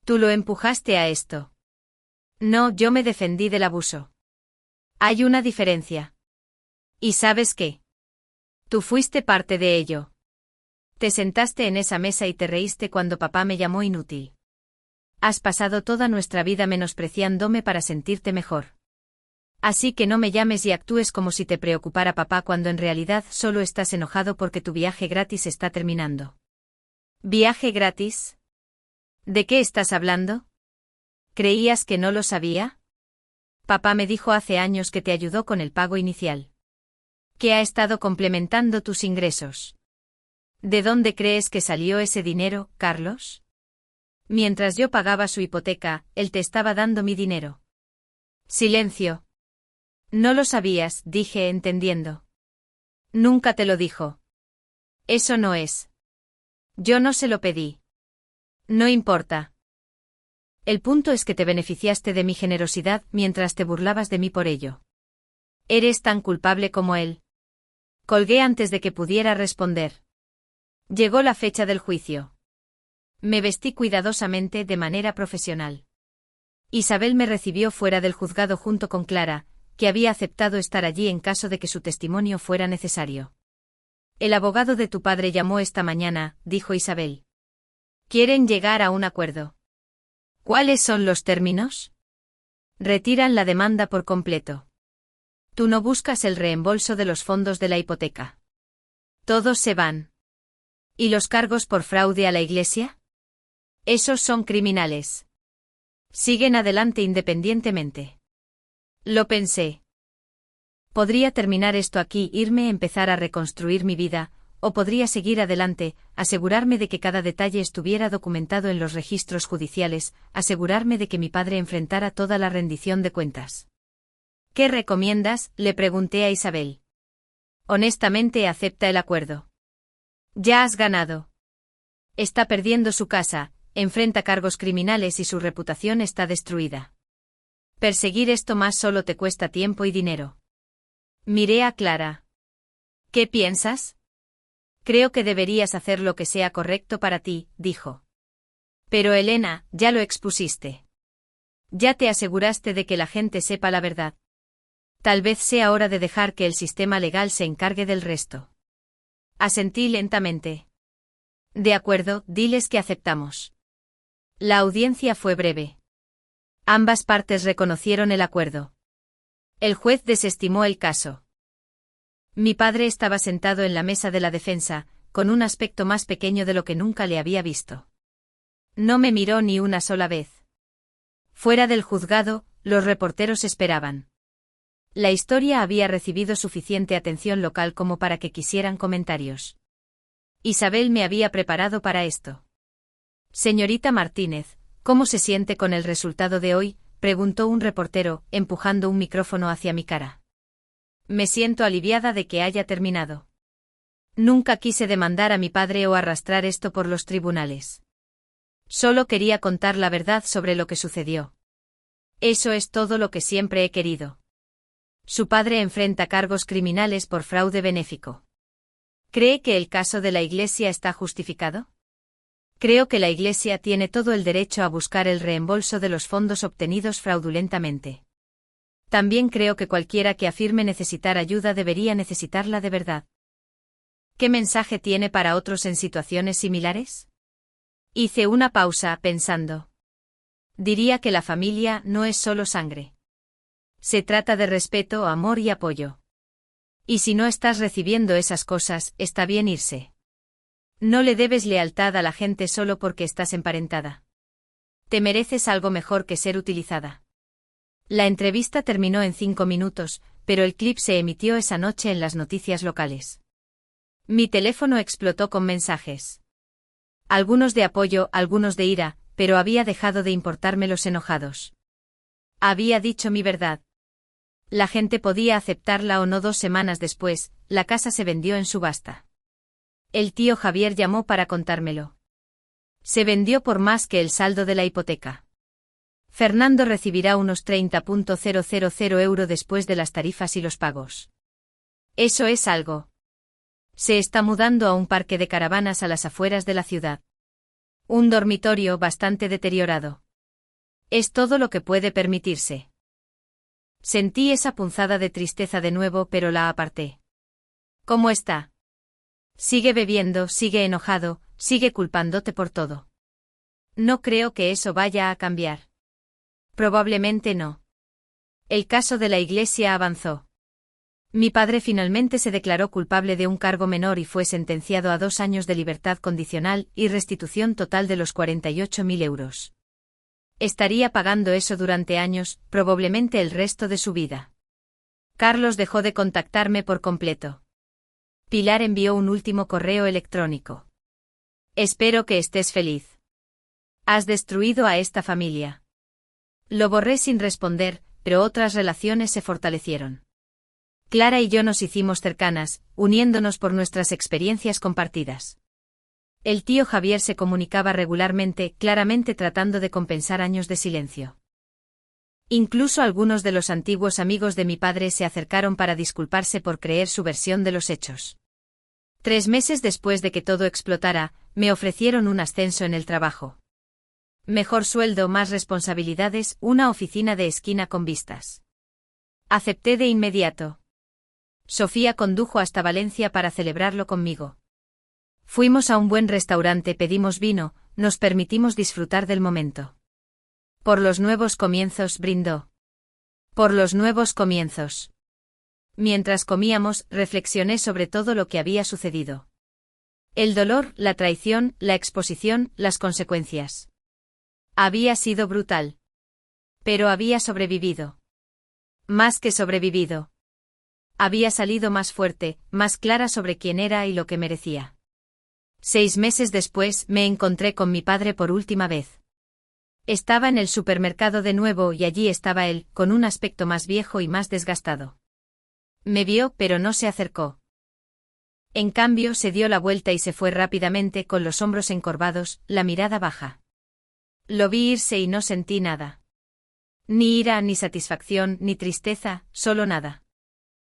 Tú lo empujaste a esto. No, yo me defendí del abuso. Hay una diferencia. ¿Y sabes qué? Tú fuiste parte de ello. Te sentaste en esa mesa y te reíste cuando papá me llamó inútil. Has pasado toda nuestra vida menospreciándome para sentirte mejor. Así que no me llames y actúes como si te preocupara papá cuando en realidad solo estás enojado porque tu viaje gratis está terminando. ¿Viaje gratis? ¿De qué estás hablando? ¿Creías que no lo sabía? Papá me dijo hace años que te ayudó con el pago inicial. Que ha estado complementando tus ingresos. ¿De dónde crees que salió ese dinero, Carlos? Mientras yo pagaba su hipoteca, él te estaba dando mi dinero. Silencio. No lo sabías, dije entendiendo. Nunca te lo dijo. Eso no es. Yo no se lo pedí. No importa. El punto es que te beneficiaste de mi generosidad mientras te burlabas de mí por ello. Eres tan culpable como él. Colgué antes de que pudiera responder. Llegó la fecha del juicio. Me vestí cuidadosamente de manera profesional. Isabel me recibió fuera del juzgado junto con Clara, que había aceptado estar allí en caso de que su testimonio fuera necesario. El abogado de tu padre llamó esta mañana, dijo Isabel. Quieren llegar a un acuerdo. ¿Cuáles son los términos? Retiran la demanda por completo. Tú no buscas el reembolso de los fondos de la hipoteca. Todos se van. ¿Y los cargos por fraude a la Iglesia? Esos son criminales. Siguen adelante independientemente. Lo pensé. Podría terminar esto aquí, irme, empezar a reconstruir mi vida, o podría seguir adelante, asegurarme de que cada detalle estuviera documentado en los registros judiciales, asegurarme de que mi padre enfrentara toda la rendición de cuentas. ¿Qué recomiendas?, le pregunté a Isabel. Honestamente, acepta el acuerdo. Ya has ganado. Está perdiendo su casa, enfrenta cargos criminales y su reputación está destruida. Perseguir esto más solo te cuesta tiempo y dinero. Miré a Clara. ¿Qué piensas? Creo que deberías hacer lo que sea correcto para ti, dijo. Pero Elena, ya lo expusiste. Ya te aseguraste de que la gente sepa la verdad. Tal vez sea hora de dejar que el sistema legal se encargue del resto. Asentí lentamente. De acuerdo, diles que aceptamos. La audiencia fue breve. Ambas partes reconocieron el acuerdo. El juez desestimó el caso. Mi padre estaba sentado en la mesa de la defensa, con un aspecto más pequeño de lo que nunca le había visto. No me miró ni una sola vez. Fuera del juzgado, los reporteros esperaban. La historia había recibido suficiente atención local como para que quisieran comentarios. Isabel me había preparado para esto. Señorita Martínez, ¿cómo se siente con el resultado de hoy?, preguntó un reportero, empujando un micrófono hacia mi cara. Me siento aliviada de que haya terminado. Nunca quise demandar a mi padre o arrastrar esto por los tribunales. Solo quería contar la verdad sobre lo que sucedió. Eso es todo lo que siempre he querido. Su padre enfrenta cargos criminales por fraude benéfico. ¿Cree que el caso de la Iglesia está justificado? Creo que la Iglesia tiene todo el derecho a buscar el reembolso de los fondos obtenidos fraudulentamente. También creo que cualquiera que afirme necesitar ayuda debería necesitarla de verdad. ¿Qué mensaje tiene para otros en situaciones similares? Hice una pausa, pensando. Diría que la familia no es solo sangre. Se trata de respeto, amor y apoyo. Y si no estás recibiendo esas cosas, está bien irse. No le debes lealtad a la gente solo porque estás emparentada. Te mereces algo mejor que ser utilizada. La entrevista terminó en 5 minutos, pero el clip se emitió esa noche en las noticias locales. Mi teléfono explotó con mensajes. Algunos de apoyo, algunos de ira, pero había dejado de importarme los enojados. Había dicho mi verdad. La gente podía aceptarla o no. 2 semanas después, la casa se vendió en subasta. El tío Javier llamó para contármelo. Se vendió por más que el saldo de la hipoteca. Fernando recibirá unos 30.000 € después de las tarifas y los pagos. Eso es algo. Se está mudando a un parque de caravanas a las afueras de la ciudad. Un dormitorio bastante deteriorado. Es todo lo que puede permitirse. Sentí esa punzada de tristeza de nuevo, pero la aparté. ¿Cómo está? Sigue bebiendo, sigue enojado, sigue culpándote por todo. No creo que eso vaya a cambiar. Probablemente no. El caso de la iglesia avanzó. Mi padre finalmente se declaró culpable de un cargo menor y fue sentenciado a 2 años de libertad condicional y restitución total de los 48.000 €. Estaría pagando eso durante años, probablemente el resto de su vida. Carlos dejó de contactarme por completo. Pilar envió un último correo electrónico. Espero que estés feliz. Has destruido a esta familia. Lo borré sin responder, pero otras relaciones se fortalecieron. Clara y yo nos hicimos cercanas, uniéndonos por nuestras experiencias compartidas. El tío Javier se comunicaba regularmente, claramente tratando de compensar años de silencio. Incluso algunos de los antiguos amigos de mi padre se acercaron para disculparse por creer su versión de los hechos. 3 meses después de que todo explotara, me ofrecieron un ascenso en el trabajo. Mejor sueldo, más responsabilidades, una oficina de esquina con vistas. Acepté de inmediato. Sofía condujo hasta Valencia para celebrarlo conmigo. Fuimos a un buen restaurante, pedimos vino, nos permitimos disfrutar del momento. Por los nuevos comienzos, brindó. Por los nuevos comienzos. Mientras comíamos, reflexioné sobre todo lo que había sucedido. El dolor, la traición, la exposición, las consecuencias. Había sido brutal. Pero había sobrevivido. Más que sobrevivido. Había salido más fuerte, más clara sobre quién era y lo que merecía. 6 meses después, me encontré con mi padre por última vez. Estaba en el supermercado de nuevo y allí estaba él, con un aspecto más viejo y más desgastado. Me vio, pero no se acercó. En cambio, se dio la vuelta y se fue rápidamente, con los hombros encorvados, la mirada baja. Lo vi irse y no sentí nada. Ni ira, ni satisfacción, ni tristeza, solo nada.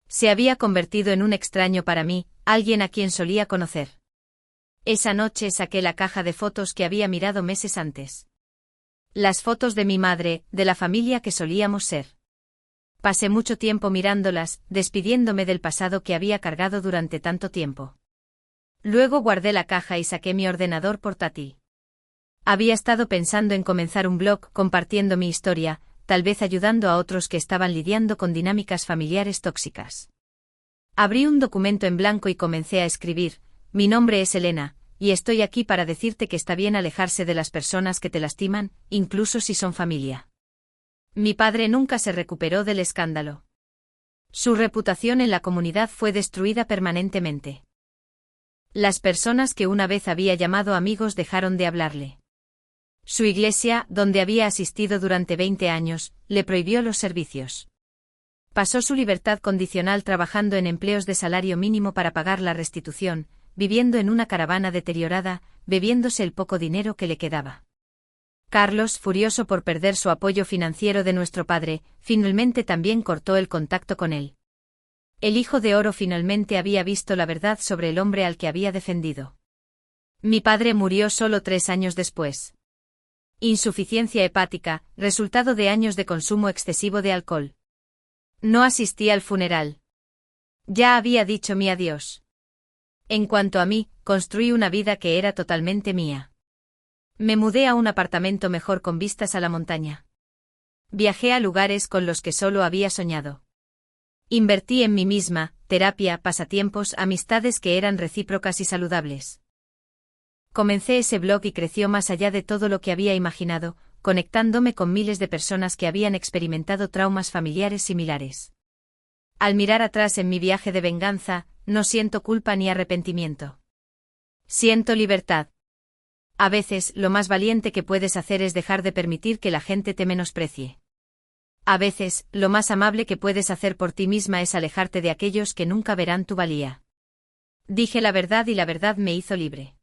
Se había convertido en un extraño para mí, alguien a quien solía conocer. Esa noche saqué la caja de fotos que había mirado meses antes. Las fotos de mi madre, de la familia que solíamos ser. Pasé mucho tiempo mirándolas, despidiéndome del pasado que había cargado durante tanto tiempo. Luego guardé la caja y saqué mi ordenador portátil. Había estado pensando en comenzar un blog compartiendo mi historia, tal vez ayudando a otros que estaban lidiando con dinámicas familiares tóxicas. Abrí un documento en blanco y comencé a escribir: mi nombre es Elena, y estoy aquí para decirte que está bien alejarse de las personas que te lastiman, incluso si son familia. Mi padre nunca se recuperó del escándalo. Su reputación en la comunidad fue destruida permanentemente. Las personas que una vez había llamado amigos dejaron de hablarle. Su iglesia, donde había asistido durante 20 años, le prohibió los servicios. Pasó su libertad condicional trabajando en empleos de salario mínimo para pagar la restitución, viviendo en una caravana deteriorada, bebiéndose el poco dinero que le quedaba. Carlos, furioso por perder su apoyo financiero de nuestro padre, finalmente también cortó el contacto con él. El hijo de oro finalmente había visto la verdad sobre el hombre al que había defendido. Mi padre murió solo 3 años después. Insuficiencia hepática, resultado de años de consumo excesivo de alcohol. No asistí al funeral. Ya había dicho mi adiós. En cuanto a mí, construí una vida que era totalmente mía. Me mudé a un apartamento mejor con vistas a la montaña. Viajé a lugares con los que solo había soñado. Invertí en mí misma, terapia, pasatiempos, amistades que eran recíprocas y saludables. Comencé ese blog y creció más allá de todo lo que había imaginado, conectándome con miles de personas que habían experimentado traumas familiares similares. Al mirar atrás en mi viaje de venganza, no siento culpa ni arrepentimiento. Siento libertad. A veces, lo más valiente que puedes hacer es dejar de permitir que la gente te menosprecie. A veces, lo más amable que puedes hacer por ti misma es alejarte de aquellos que nunca verán tu valía. Dije la verdad y la verdad me hizo libre.